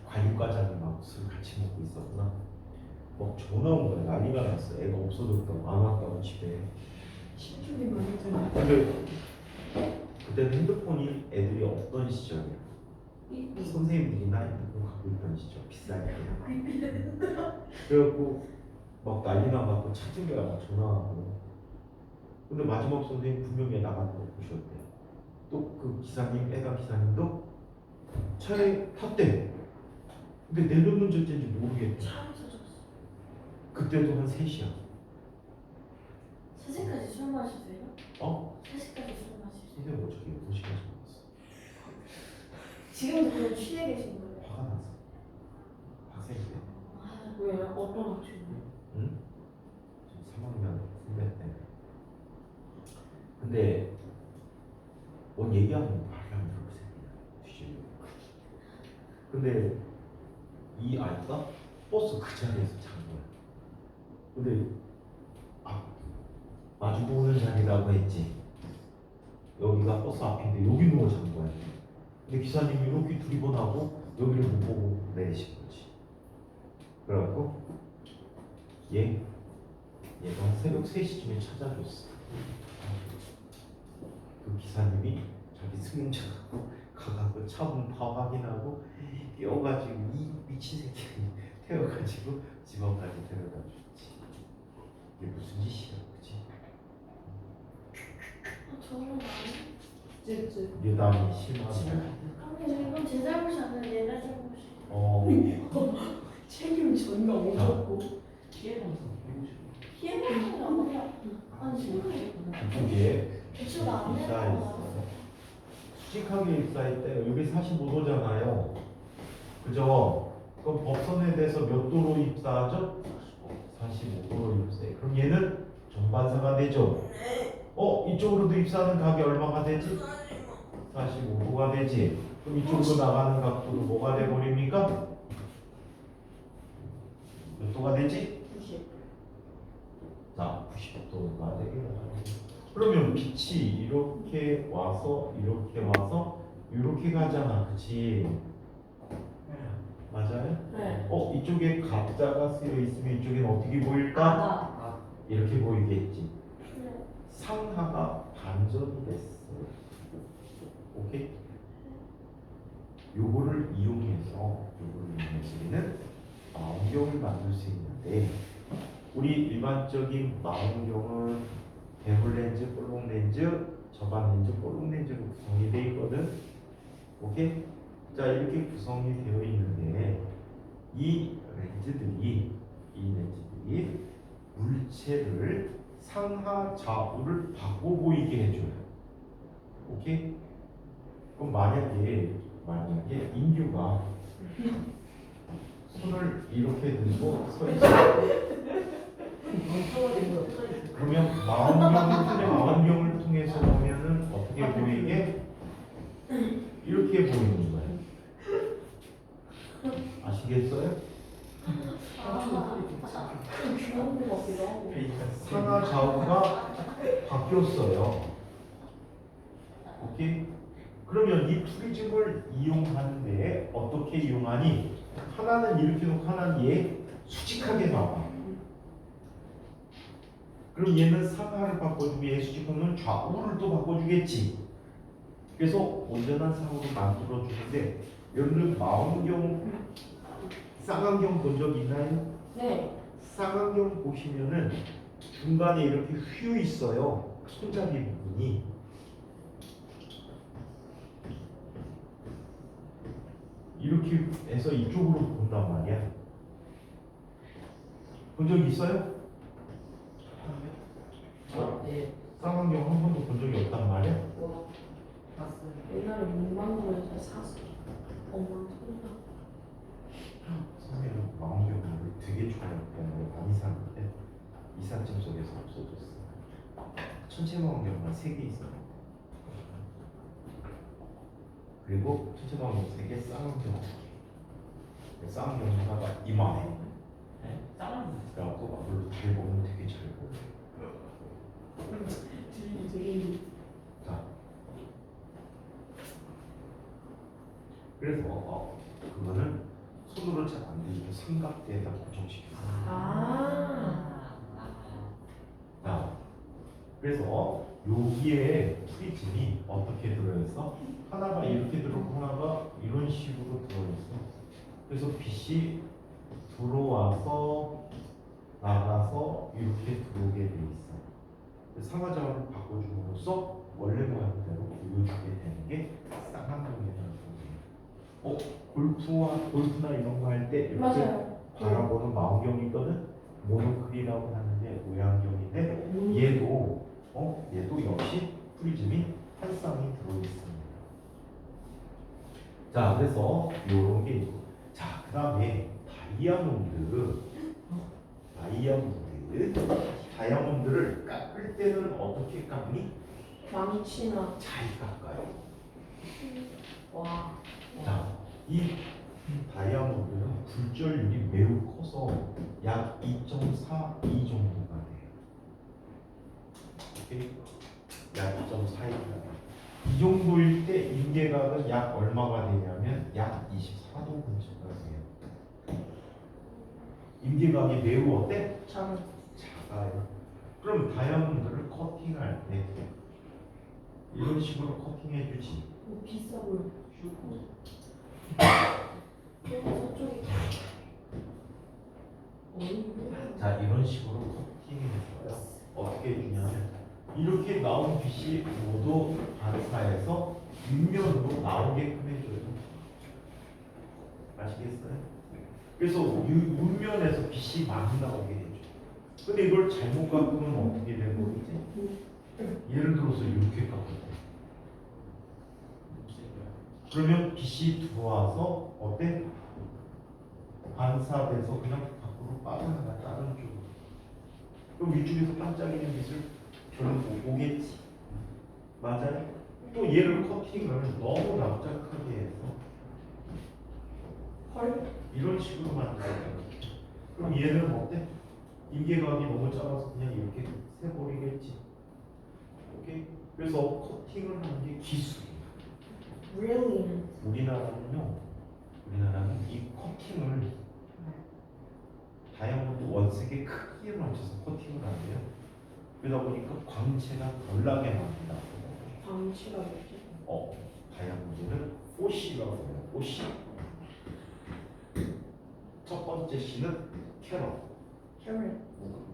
관리과장님하고 술 같이 먹고 있었구나. 막 전화 온 거야. 난리가 났어. 애가 없어졌다고 안 왔다고 집에. 신중이 많이 드네. 근데 그때는 핸드폰이 애들이 없던 시절이야. 선생님들이나 핸드폰 갖고 있던 시절. 비싸게. 그래갖고 막 난리 나갖고 찾은 거야. 막 전화하고. 근데 마지막 선생님 분명히 나가는 거 보셨대. 또 그 기사님, 애가 기사님도 차에 탔대. 근데 내렸는지 어쩐지 모르겠대. 차에서 잤어. 그때도 한 3시야. 3시까지 술 마시세요? 3시까지 술 마시세요? 선생님 어저께 6시까지 먹었어. 지금도 그냥 취해 계신 거예요? 화가 났어. 학생 때. 아, 왜 어떤 학생이? 응? 저 3학년 선배 때. 뭔 얘기하면 말이 안 들어보세요. 뒤집어. 근데 이 아이가 버스 그 자리에서 잔 거야. 근데 마주보고 오는 자리라고 했지. 여기가 버스 앞인데 여기 누워 잔 거야. 근데 기사님이 이렇게 두리번하고 여기를 못 보고 내리신 거지. 그래갖고 얘가 새벽 3시쯤에 찾아줬어. 그 기사님이 자기 승용차 갖고 가갖고 차문 다 확인하고 뛰어가지고 이 미친 새끼 태워가지고 집 앞까지 데려다 줬지. 이게 무슨 짓이야, 그치? 저는 안. 쯔쯔. 유담이 심하네. 아니 이건 제 잘못이 아니라 얘네 잘못이. 책임 전가 없었고. 피해방송 피해보는 게 아니라. 아니 생각해. 이게 배추가 안 입사했어. 내려가. 수직하게 입사했대. 여기 45도잖아요. 그죠? 그럼 법선에 대해서 몇 도로 입사하죠? 45도로 입사해. 그럼 얘는 정반사가 되죠? 이쪽으로도 입사하는 각이 얼마가 되지? 45도가 되지. 그럼 이쪽으로 나가는 각도도 뭐가 돼버립니까? 몇 도가 되지? 90. 자, 90도가 되겠다. 그러면 빛이 이렇게 와서 이렇게 가잖아, 그치? 맞아요? 네. 이쪽에 가짜가 쓰여 있으면 이쪽엔 어떻게 보일까? 아다. 이렇게 보이겠지. 네. 상하가 반전이 됐어. 오케이? 요거를 이용해서 우리는 망원경을 만들 수 있는데, 우리 일반적인 망원경은 대물 렌즈, 볼록 렌즈, 저반 렌즈, 볼록 렌즈로 구성이 되어 있거든. 오케이? 자, 이렇게 구성이 되어 있는데 이 렌즈들이 물체를 상하 좌우를 바꿔 보이게 해줘요. 오케이? 그럼 만약에 인류가 손을 이렇게 들고 서 있어요. 그러면 망원경을 통해서 보면은 어떻게 보이게? 이렇게 보이는 거예요. 아시겠어요? 좀 귀여운 것 같기도 하고. 상하 좌우가 바뀌었어요. 오케이? 그러면 이 프리즘을 이용하는데 어떻게 이용하니? 하나는 이렇게 놓고 하나는 얘 수직하게 나와. 그럼 얘는 상하를 바꿔주고 얘 수직하면 좌우를 또 바꿔주겠지. 그래서 온전한 상으로 만들어주는데, 여러분들 쌍안경 본 적 있나요? 네. 쌍안경 보시면은 중간에 이렇게 휘어 있어요. 손잡이 부분이. 이렇게 해서 이쪽으로 본단 말이야. 본 적 있어요? 네. 쌍안경 한 번도 본 적이 없단 말이야. 봤어요. 옛날에 문방구에서 샀어. 엄마가 손자. 선생님은 망원경을 되게 좋아했고 많이 샀는데 이삿짐 속에서 없어졌어. 천체 망원경만 3개 있어요. 그리고 천체 망원경 3개, 쌍안경 2개. 쌍안경 하나가 이만해. 네? 짱은 그래갖고 앞으로 잘 보면 되게 잘 보여. 되게 자, 그래서 그거는 손으로 잘 안 들리고 삼각대에다 고정시켰어. 자, 그래서 여기에 프리즘이 어떻게 들어있어? 하나가 이렇게 들어있고 하나가 이런 식으로 들어있어. 그래서 빛이 들어와서 나가서 이렇게 들어오게 돼 있어. 상하좌우를 바꿔줌으로써 원래 모양대로 보여주게 되는 게 쌍안경이라는 거예요. 골프나 이런 거 할 때 이렇게 맞아요. 바라보는 망원경이 있거든. 모노클이라고 하는데 모양경인데 얘도 역시 프리즘이 한 쌍이 들어있습니다. 자, 그래서 요런 게 있고, 자, 그 다음에 다이아몬드를 깎을 때는 어떻게 깎니? 망치나. 잘 깎아요. 와. 자, 이 다이아몬드는 굴절률이 매우 커서 약 2.42 정도가 돼요. 오케이? 약 2.42. 이 정도일 때 인계각은 약 얼마가 되냐면 약 24도 근처가 돼요. 인계각이 매우 어때? 작아요. 그럼 다이아몬드를 커팅할 때 이런 식으로 커팅해 주지. 비싸 보여. 저쪽이 자, 이런 식으로 커팅해줘요. 어떻게 해주냐면 이렇게 나온 빛이 모두 반사해서 윗면으로 나오게끔 해줘요. 아시겠어요? 그래서 윗면에서 빛이 많이 나오게 해줘. 근데 이걸 잘못 깎으면 어떻게 되는 거지? 예를 들어서 이렇게 깎을 그러면 빛이 들어와서 어때? 반사돼서 그냥 밖으로 빠져나가 다른 쪽으로. 그럼 위쪽에서 반짝이는 빛을 별로 못 보겠지. 맞아요? 또 얘를 커팅을 너무 납작하게 해서 헐. 이런 식으로 만들어요. 그럼 얘는 어때? 인계각이 너무 작아서 그냥 이렇게 세버리겠지. 오케이? 그래서 커팅을 하는 게 기술이에요. Really? 우리나라는 이 커팅을 다이아몬드 원색의 크기에 맞춰서 커팅을 한대요. 그러다 보니까 광채가 덜 나게 만든다. 방치가 뭐지? 다이아몬드는 꽃이라고 해요. 꽃이. 첫 번째 씨는 캐럿, 캐럴.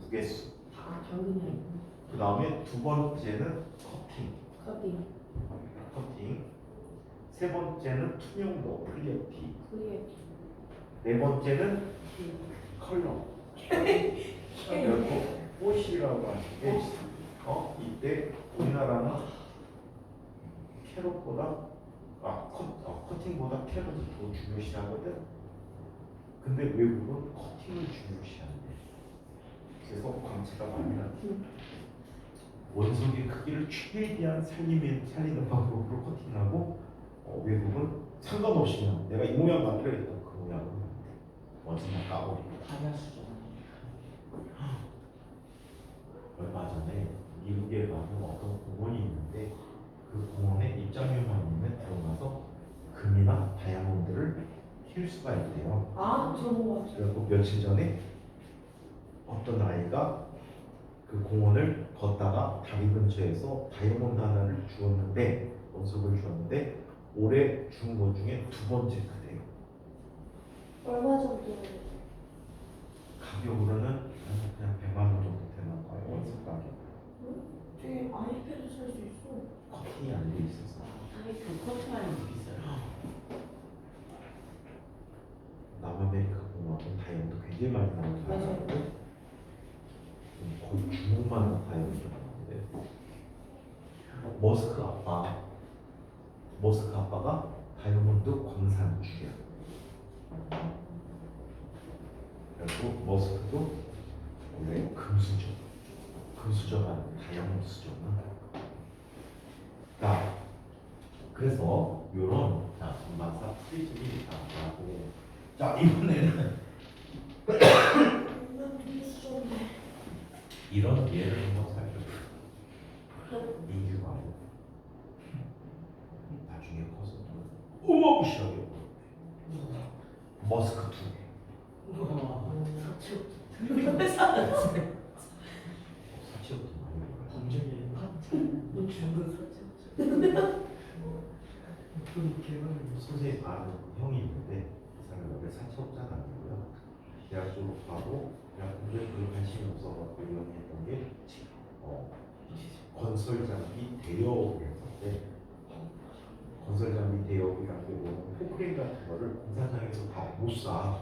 무게수. 당근이 아니고. 그 다음에 두 번째는 커팅. 커팅. 세 번째는 투명도, 클리어티. 크리에이티. 네 번째는 컬러. 그리고 꽃이라고 하는 게 이때 우리나라는 캐럿보다 커팅보다 캐럿을 더 중요시하거든. 근데 외국은 커팅을 중요시한대. 그래서 광채가 많이 나지. 원석의 크기를 최대한 살리는 방법으로 커팅하고 외국은 상관없이 그냥 내가 이 모양 만들어야겠다. 그 모양은 어디나 까버리고. 다이아 수정. 얼마 전에 미국에 가는 어떤 공원이 있는데 그 공원에 입장료만 있는 들어가서 금이나 다이아몬드를 킬 수가 있대요. 저거 맞아. 그리고 며칠 전에 어떤 아이가 그 공원을 걷다가 다리 근처에서 다이아몬드 하나를 주었는데 원석을 주었는데 올해 준 것 중에 두 번째 크대요. 얼마 정도? 가격으로는 그냥 100만 원 정도 되는 거예요. 원석 가격. 되게 아이패드 살 수 있어. 커팅이 안 돼 있어서. 아니 그 커팅하는 거 비싸요. 남아메리카 공원은 다이아몬드 굉장히 많이 나오는 맞아요. 거예요. 거의 주먹만 다이아몬드 나오는데 머스크 아빠가 다이아몬드 광산주야. 그리고 머스크도 원래 금수저가 다이아몬드 수저는. 자, 그래서 요런 전반사 프리즘이 나오고, 자 이번에는 이런 예를 한번 살펴볼게요. 민규가 나중에 커서 어마무시하게 머스크 2개. 사치업도 많이 먹어요. 검증이 너 중국 선생님 아는 형이 있는데 그 사람이 원래 사채업자는 아니고요. 대학 졸업하고 그냥 공부에 별로 관심이 없어서 이런 했던 게 건설 장비 대여업을 했는데, 건설 장비 대여업이라는 게 뭐냐면 포크레인 같은 거를 공사장에서 다 못 사.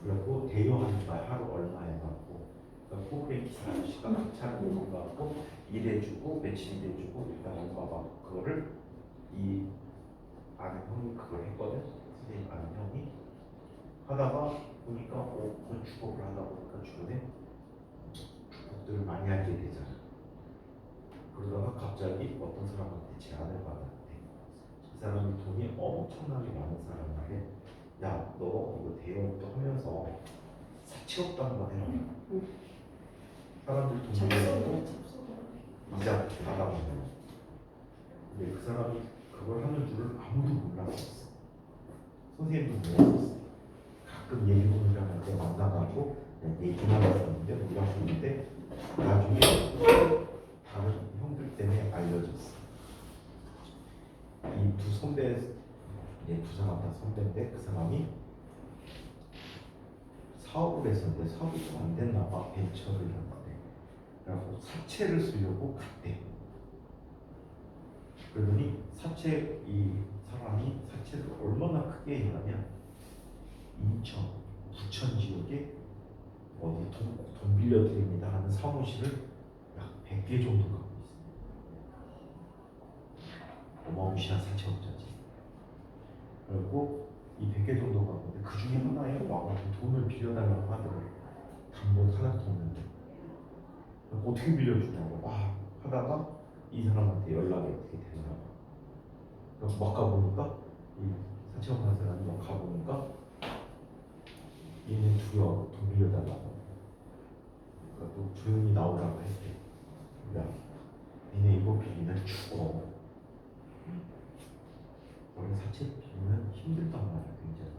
그래갖고 대여하는 거야. 하루 얼마 해갖고. 그러니까 포크레인 기사 아저씨가 그 차를 몰고 가고 일해주고 며칠 일해주고 일단 얼마 막 그거를 이 아는 형이 그걸 했거든. 선생님 아는 형이 하다가 보니까 건축업을 하다 보니까 주변에 주택들을 많이 알게 되잖아. 그러다가 갑자기 어떤 사람한테 제안을 받았대. 그 사람이 돈이 엄청나게 많은 사람인데, 야, 너 이거 대여업도 하면서 사채업도 한번 해라. 사람들 돈 빌려주고 이자 받아보는 거. 근데 그 사람이 그걸 하는 줄을 아무도 몰랐었어. 선생님도 몰랐었어. 가끔 예비군이랑 할 때 만나가지고 그냥 얘기만 했었는데 몰랐었는데 나중에 다른 형들 때문에 알려졌어. 이 두 선배, 두 사람 다 선배인데 그 사람이 사업을 했었는데 사업이 좀 안 됐나 봐. 벤처를 했는데 그래서 사채를 쓰려고 갔대. 그러더니 이 사람이 사채를 얼마나 크게 했냐면 인천, 부천 지역에 어디 돈 빌려드립니다 하는 사무실을 약 100개 정도 갖고 있어요. 어마무시한 사채업자지. 그리고 이 100개 정도 갖고 있는데 그 중에 하나에 와가지고 돈을 빌려달라고 하더라고요. 담보도 하나도 없는데 어떻게 빌려주냐고 막 하다가 이 사람한테 연락이 어떻게 되나 봐. 그래서 막 가보니까 이 사채업하는 사람이 막 가보니까 얘네 둘이하고 돈 빌려달라고. 그러니까 또 조용히 나오라고 했대. 야, 니네 이거 빌리면 죽어. 원래 사채 빌리면 힘들단 말이야, 굉장히.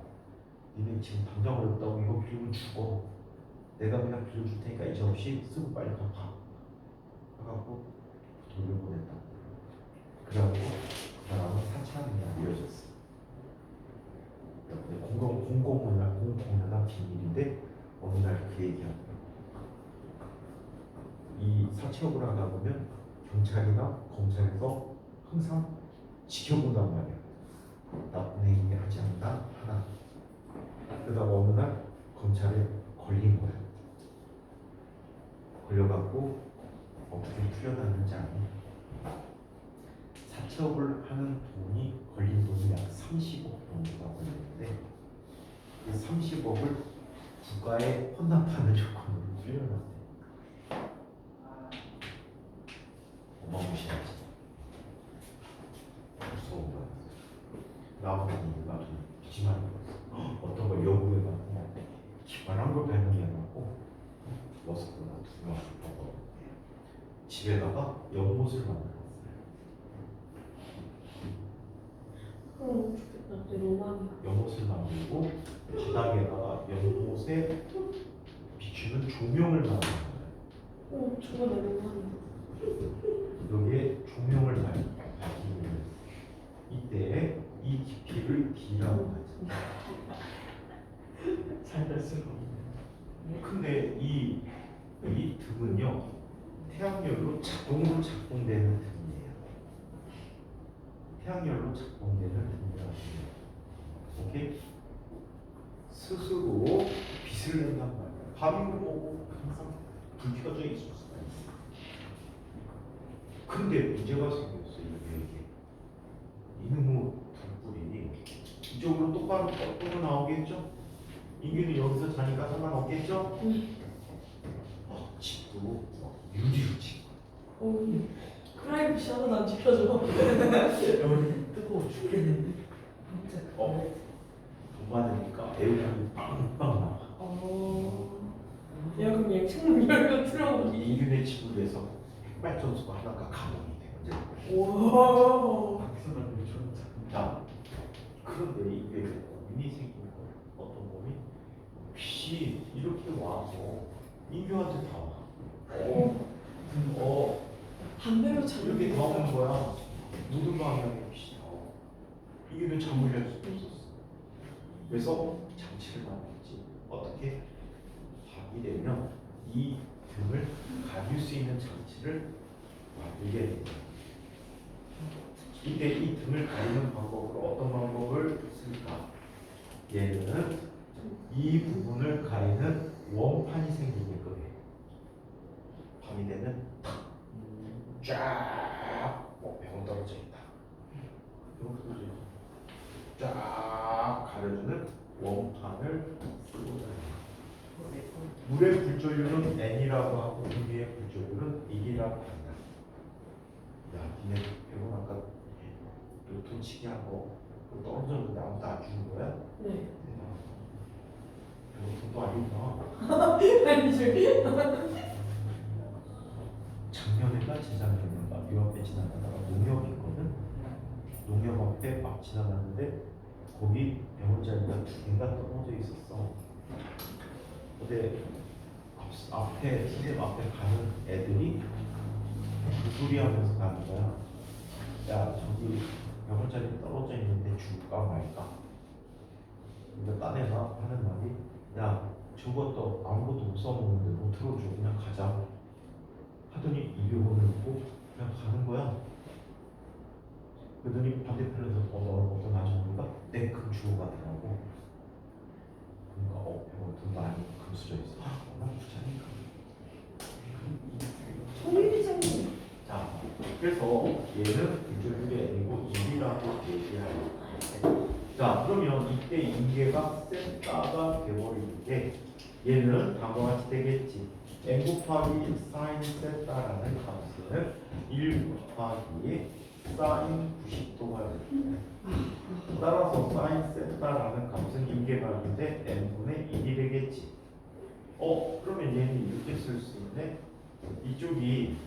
니네 지금 당장 어렵다고 이거 빌리면 죽어. 내가 그냥 빌려줄 테니까 이제 없이 쓰고 빨리 가. 해갖고 돌려보냈다. 그래갖고 그 사람은 사채하는 게 알려졌어. 공공연한 비밀인데 어느 날 그 얘기하더라고. 이 사채업을 하다 보면 경찰이나 검찰에서 항상 지켜본단 말이야. 나쁜 행위 하지 않나 하나. 그러다가 어느 날 검찰에 걸린 거야. 걸려갖고 어떻게 풀려났는지 아니? 사채업을 하는 돈이 걸린 돈이 약 30억 정도가 걸렸는데 그 30억을 국가에 헌납하는 조건으로 풀려났대. 어마무시하지. 무서운 거야. 나보니 나도 기침하는 거였어. 어떤 걸 연구해갖고 기발한 걸 발명해갖고 머스크나 두명하고 집에다가 연못을 만들었어요. 좋겠다. 내 로망이야. 연못을 만들고 바닥에다가 연못에 비추는 조명을 만드는 거예요. 저거 내 로망이야. 여기에 조명을 밝히기 위해서 이때 이 깊이를 D라고 하죠. 살될 수가 없네. 근데 이 등은요 태양열로 자동으로 작동되는 등이에요. 태양열로 작동되는 등이라고 해요. 오케이? 스스로 빛을 낸단 말이에요. 밤이고 뭐고 항상 불 켜져 있을 수가 있어요. 근데 문제가 생겼어요. 이게 이놈의 불불이 이쪽으로 똑바로 거꾸로 나오겠죠? 인균이 여기서 자니까 상관없겠죠? 집도 유리로 치고 프라이버시 하나 안 지켜줘. 여기 뜨거워 죽겠는데. 진짜. 돈 받으니까 에어컨이 빵빵 나와. 야 그럼 얘 창문 열고 틀어보기. 인균의 지구에서 백발전소가 하나가 가동이 돼. 와. 박사님 좋다. 자, 그런데 이게 고민이 생기는 거예요. 어떤 고민? 빛이 이렇게 와서 인류한테 다 와. 반대로 잘 이렇게 다 오는 거야. 모든 방향에 빛이 다 와. 이게 왜 잠을 잘 수도 없었어. 그래서 장치를 만들었지. 어떻게? 밤이 되면 이 등을 가릴 수 있는 장치를 만들게 돼요. 이때 이 등을 가리는 방법으로 어떤 방법을 쓸까? 얘는 이 부분을 가리는 원판이 생기게끔 해. 밤이 되면 쫙 병 떨어져 있다. 쫙 가려주는 원판을 쓰고 다닙니다. 물의 불조율은 N이라고 하고 우리의 불조율은 1이라고 한다. 니네 배운 아까 로또 치기 하고 그 떨어졌는데 아무도 안 주는 거야? 네. 로또도 아니구나. 아니 작년인가 재작년인가 요 앞에 지나가다가 농협이 있거든. 농협 앞에 막 지나갔는데 거기 병원자리가 2개가 떨어져 있었어. 근데 앞에 선생님 앞에 가는 애들이 그 소리 하면서 가는 거야. 야 저기 병원자리 떨어져 있는데 줄까 말까. 그러니까 딴 애가 하는 말이 야 저것도 아무것도 못 써먹는데 못 들어줘 그냥 가자. 하더니 200원을 넣고 그냥 가는 거야. 그러더니 반대편에서 어떤 아줌마가 땡큼 주고 가더라고. 그러니까 병원 돈 많이 금수저 있어. 워낙 부자니까. 송일이장님. 자, 그래서 얘는 이쪽에 N이고 1이라고 얘기하고. 자, 그러면 이때 인계가 세타가 되어버릴 때 얘는 다음과 같이 되겠지. N 곱하기 사인 세타라는 값은 1 곱하기 사인 90도가 됩니다. 따라서 사인 세타라는 값은 인계값인데 n분의 1이 되겠지. 그러면 얘는 이렇게 쓸 수 있네. 이쪽이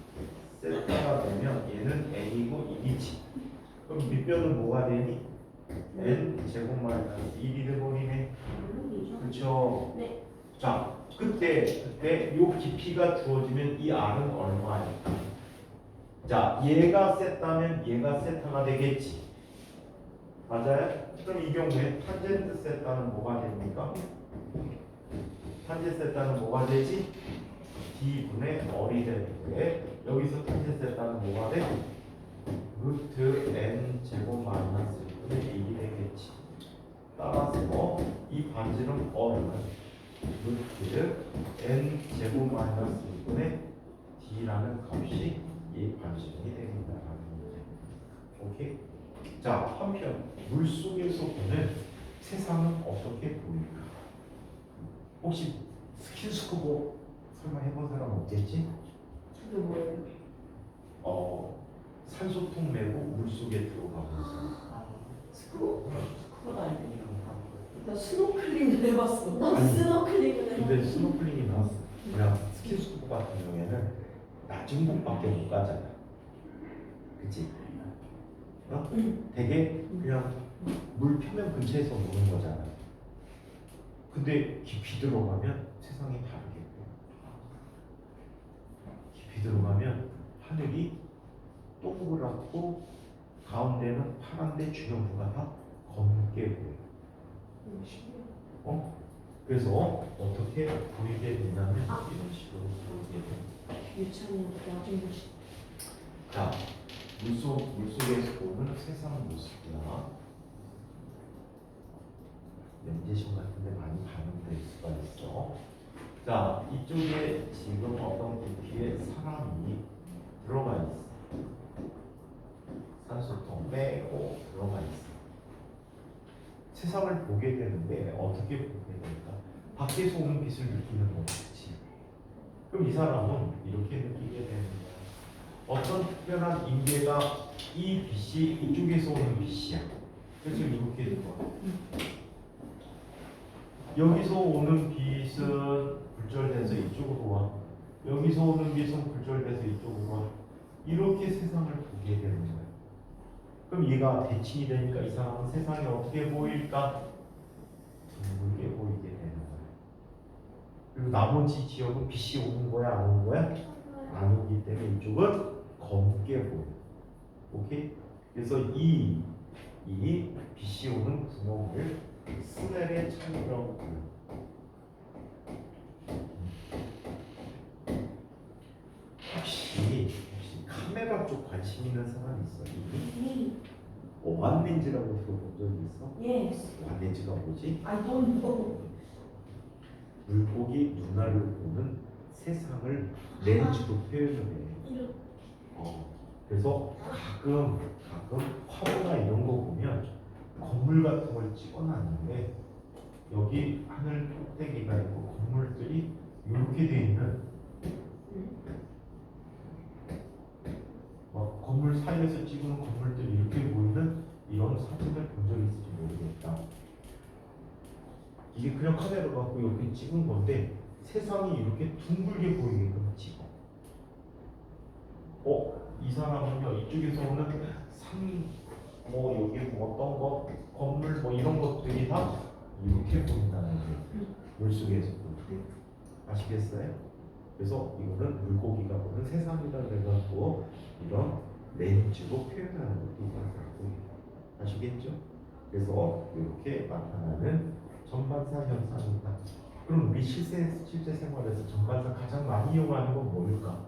세타가 되면 얘는 n이고 1이지. 그럼 밑변은 뭐가 되니? n 제곱 마이너스 1이 되버리네. 그렇죠? 네. 자, 그때 요 깊이가 주어지면 이 r은 얼마일까? 자, 얘가 세타면 얘가 세타가 되겠지. 맞아요? 그럼 이 경우에 탄젠트 세타는 뭐가 됩니까? 탄젠트 세타는 뭐가 되지? d분의 어리 되는데 여기서 탄젠트 세타는 뭐가 돼? 루트 n 제곱 마이너스 1분의 1이 되겠지. 따라서 이 반지름 어는 루트 n 제곱 마이너스 1분의 d라는 값이 이 반지름이 됩니다라는 문제. 오케이? 자, 한편 물 속에서 보는 세상은 어떻게 보일까? 혹시 스킨스쿠버 설마 해본 사람 없겠지? 그게 뭐예요? 산소통 메고 물 속에 들어가면서. 스쿠버가 아니에요. 나 스노클링 해봤어. 나 스노클링을 근데 스노클링이 나왔어. 그냥 스킨스쿠버 같은 경우에는 낮은 곳밖에 못 가잖아. 그치? 되게 그냥 물 표면 근처에서 노는 거잖아. 근데 깊이 들어가면 세상이 다르겠고, 깊이 들어가면 하늘이 동그랗고 가운데는 파란데 주변부가 다 검게 보여. 그래서 어떻게 보이게 되냐면 이런 식으로 보이게 돼. 유찬이한테 나중에 보시. 자, 물속에서 보는 세상 모습이나 연재심 같은 데 많이 반영될 수가 있어. 자, 이쪽에 지금 어떤 부피에 사람이 들어가 있어. 산소통 빼고 들어가 있어. 세상을 보게 되는데 어떻게 보게 될까? 밖에서 오는 빛을 느끼는 거지. 그럼 이 사람은 이렇게 느끼게 되는 거야. 어떤 특별한 인계가 이 빛이 이쪽에서 오는 빛이야. 그래서 이렇게 될 거야. 여기서 오는 빛은 굴절돼서 이쪽으로 와. 여기서 오는 빛은 굴절돼서 이쪽으로 와. 이렇게 세상을 보게 되는 거야. 그럼 얘가 대칭이 되니까 이 사람은 세상이 어떻게 보일까? 둥글게 보이게 되는 거야. 그리고 나머지 지역은 빛이 오는 거야, 안 오는 거야? 안 오기 때문에 이쪽은 검게 보여. 오케이? 그래서 이 빛이 오는 구멍을 스넬의 창이라고 불러. 혹시 카메라 쪽 관심 있는 사람 있어? 완렌즈라고 들어본 적 있어? Yes. 완렌즈가 뭐지? I don't know. 물고기 눈알을 보는 세상을 렌즈로 표현을 해. 그래서 가끔 화보나 이런 거 보면 건물 같은 걸 찍어놨는데 여기 하늘 꼭대기가 있고 건물들이 이렇게 돼 있는 막 건물 건물 사이에서 찍은 건물들이 이렇게 보이는 이런 사진을 본 적이 있을지 모르겠다. 이게 그냥 카메라 갖고 이렇게 찍은 건데 세상이 이렇게 둥글게 보이게끔 찍어. 이 사람은요 이쪽에서 오는 뭐 여기 뭐 어떤 거 건물 뭐 이런 것들이 다 이렇게 보인다는 게 물속에서 보이게. 아시겠어요? 그래서 이거는 물고기가 보는 세상이라 해가지고 이런 렌즈로 표현하는 것도 있고 아시겠죠? 그래서 이렇게 나타나는 전반사 현상이다. 그럼 우리 실제 생활에서 전반사 가장 많이 이용하는 건 뭘까?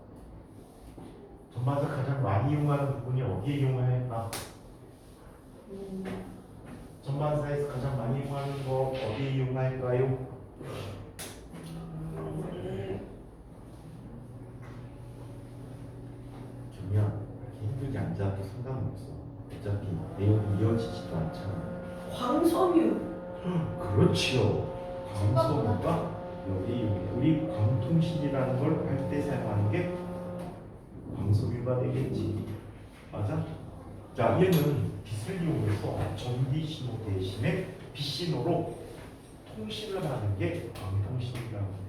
전반사 가장 많이 이용하는 부분이 어디에 이용할까? 전반사에서 가장 많이 이용하는 거 어디에 이용할까요? 그러면 힘들게 앉아도 상관없어. 어차피 내용이 이어지지도 않잖아. 광섬유. 그렇지요. 광섬유가 여기 우리 광통신이라는 걸 할 때 사용하는 게 광섬유가 되겠지. 맞아? 자, 얘는 빛을 이용해서 전기 신호 대신에 빛 신호로 통신을 하는 게 광통신이라고 해요.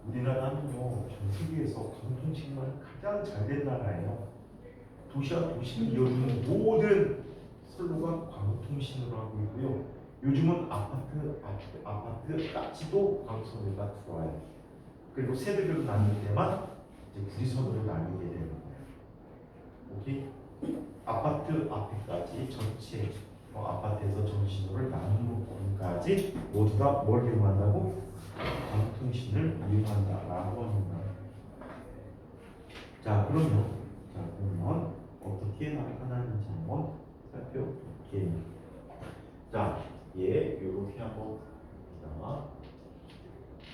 우리나라는요, 전 세계에서 광통신만 가장 잘 된 나라예요. 도시와 도시를 이어주는 모든 선로가 광통신으로 하고 있고요. 요즘은 아파트까지도 광선로가 들어와요. 그리고 세대별로 나눌 때만 이제 구리선으로 나뉘게 되는 거예요. 오케이? 아파트 앞에까지 전체 아파트에서 전신호를 나누는 부분까지 모두 다 뭘 이용한다고? 광통신을 이용한다라고 합니다. 자, 그러면 어떻게 나타나는지 한번 살펴볼게요. 자, 이렇게 한번 봅니다.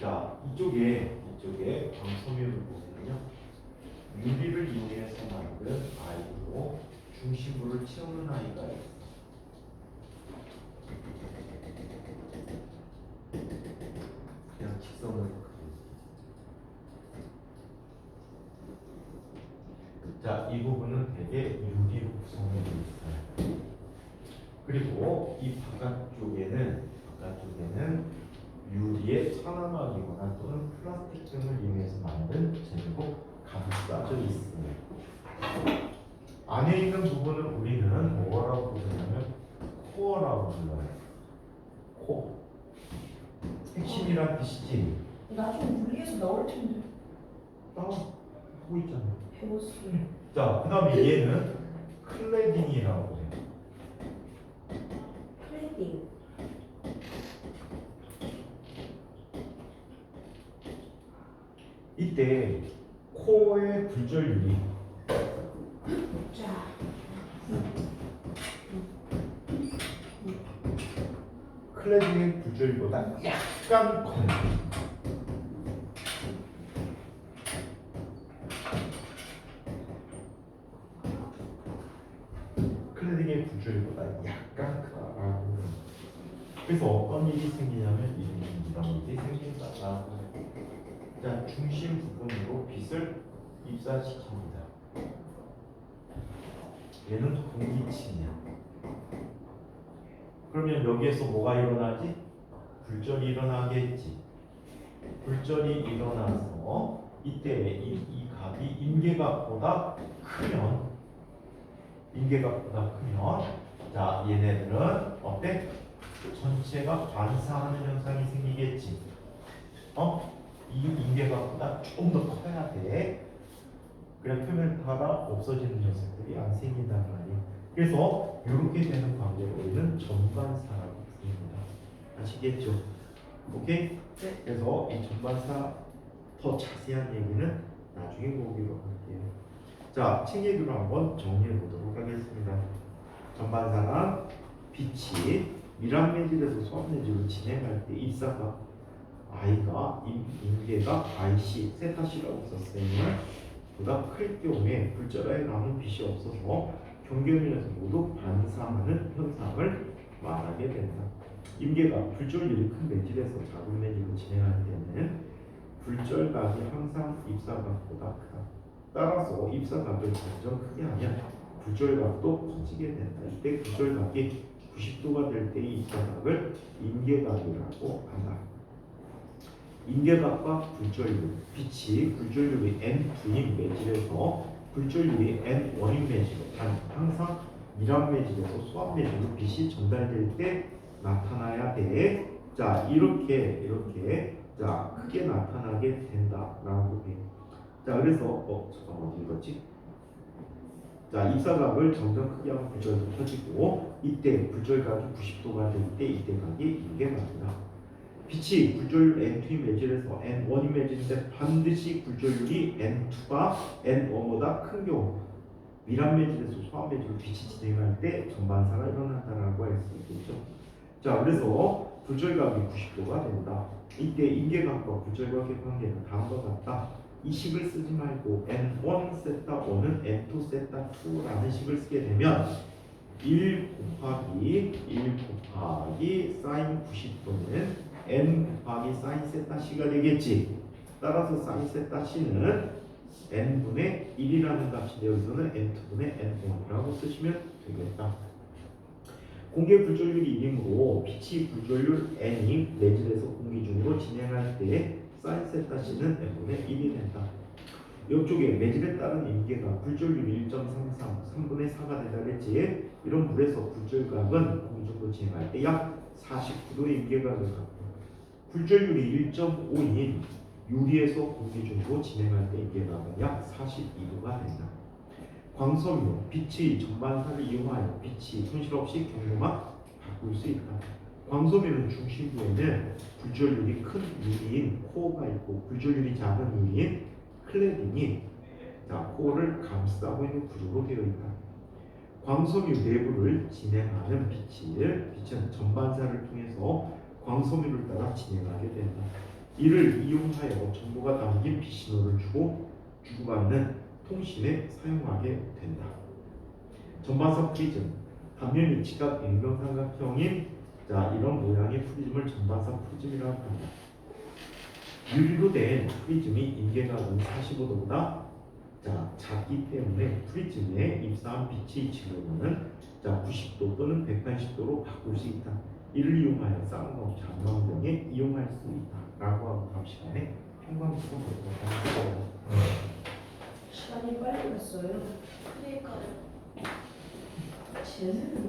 자, 이쪽에 광섬유를 보면요, 유리를 이용해서 만든 아이로 중심부를 채우는 아이가 있어요. 그냥 직선을 그려주세요. 자, 이 부분은 대개 유리로 구성되어 있어요. 그리고 이 바깥쪽에는 유리의 산화막이거나 또는 플라스틱 등을 이용해서 만든 재료로 감싸져 있어요. 안에 있는 부분을 우리는 뭐라고 부르냐면 코어라고 불러요. 코. 핵심이란 뜻이지. 나중에 물리에서 나올 텐데. 보고 있잖아. 배웠어요. 자, 그 다음에 얘는 클레딩이라고 해요. 클레딩. 이때 코어의 굴절율이 자. 클레딩의 굴절율보다 약간 커요. 클레딩의 굴절율보다 약간 크다라고. 그래서 어떤 일이 생기냐면 이런 일이 생긴다라고. 자, 중심 부분으로 빛을 입사시킵니다. 얘는 공기층이야. 그러면 여기에서 뭐가 일어나지? 굴절이 일어나겠지. 굴절이 일어나서 이때 이 값이 임계각보다 크면 자, 얘네들은 어때? 전체가 반사하는 현상이 생기겠지. 이 임계각보다 조금 더 커야 돼. 그래 표면파가 없어지는 녀석들이 안 생긴단 말이에요. 그래서 이렇게 되는 관계를 우리는 전반사라고 부릅니다. 아시겠죠? 오케이? 네. 그래서 이 전반사 더 자세한 얘기는 나중에 보기로 할게요. 자, 책 얘기로 한번 정리해 보도록 하겠습니다. 전반사는 빛이 미란매질에서 수압매질로 진행할 때 입사가 I가 임계가 IC, 세타C라고 썼으면 보다 클 경우에 굴절하여 남은 빛이 없어서 경계면에서 모두 반사하는 현상을 말하게 된다. 임계가 굴절율이 큰 매질에서 작은 매질로 진행할 때는 굴절각이 항상 입사각보다 크다. 따라서 입사각을 점점 크게 하면 부절각도 커지게 된다. 이때 부절각이 90도가 될 때의 입사각을 인계각이라고 한다. 인계각과 굴절률, 빛이 굴절률이 n2인 매질에서 굴절률이 n1인 매질로 항상 밀합 매질에서 소합 매질로 빛이 전달될 때 나타나야 돼. 자, 이렇게 자 크게 나타나게 된다라고 해. 자, 그래서 잠깐만 어디 읽었지? 자, 입사각을 점점 크게 하면 굴절도 커지고 이때 굴절각이 90도가 될 때 이때 각이 인계각이다. 빛이 굴절률 N2인 매질에서 N1인 매질인데 반드시 굴절률이 N2가 N1보다 큰 경우 밀합 매질에서 소합 매질로 빛이 진행할 때 전반사가 일어난다라고 할 수 있겠죠. 자, 그래서 굴절각이 90도가 된다. 이때 인계각과 굴절각의 관계는 다음과 같다. 이 식을 쓰지 말고 N1 세타 1은 N2 세타 2라는 식을 쓰게 되면 1 곱하기 사인 90도는 n 곱하기 사인 세타 c가 되겠지. 따라서 사인 세타 c는 n분의 1이라는 값인데 여기서는 n2분의 n1이라고 쓰시면 되겠다. 공개 굴절률이 1이므로 빛이 굴절률 n이 매질에서 공기 중으로 진행할 때 사인 세타 c는 n분의 1이 된다. 이쪽에 매질에 따른 인계각 굴절률 1.33 3분의 4가 된다 그랬지. 이런 물에서 굴절각은 공기 중으로 진행할 때 약 49도의 인계각을 갖고 굴절률이 1.5인 유리에서 공기 중으로 진행할 때 인계각은 약 42도가 된다. 광섬유, 빛의 전반사를 이용하여 빛이 손실 없이 경로만 바꿀 수 있다. 광섬유는 중심부에는 굴절률이 큰 유리인 코어가 있고 굴절률이 작은 유리인 클레딩이 코어를 감싸고 있는 구조로 되어 있다. 광섬유 내부를 진행하는 빛은 전반사를 통해서 광섬유를 따라 진행하게 된다. 이를 이용하여 정보가 담긴 빛 신호를 주고받는 통신에 사용하게 된다. 전반사 프리즘, 단면이 지각 일명삼각형인 이런 모양의 프리즘을 전반사 프리즘이라고 합니다. 유리로 된 프리즘이 인계각은 45도보다 작기 때문에 프리즘에 입사한 빛의 진로는 90도 또는 180도로 바꿀 수 있다. 이를 이용하여 쌍꺼 장망등에 이용할 수 있다라고 하고 다음 시간에 평광수가 보도록 하겠습니다. 시간이 빨리 갔어요. 그러니까요. 쟤는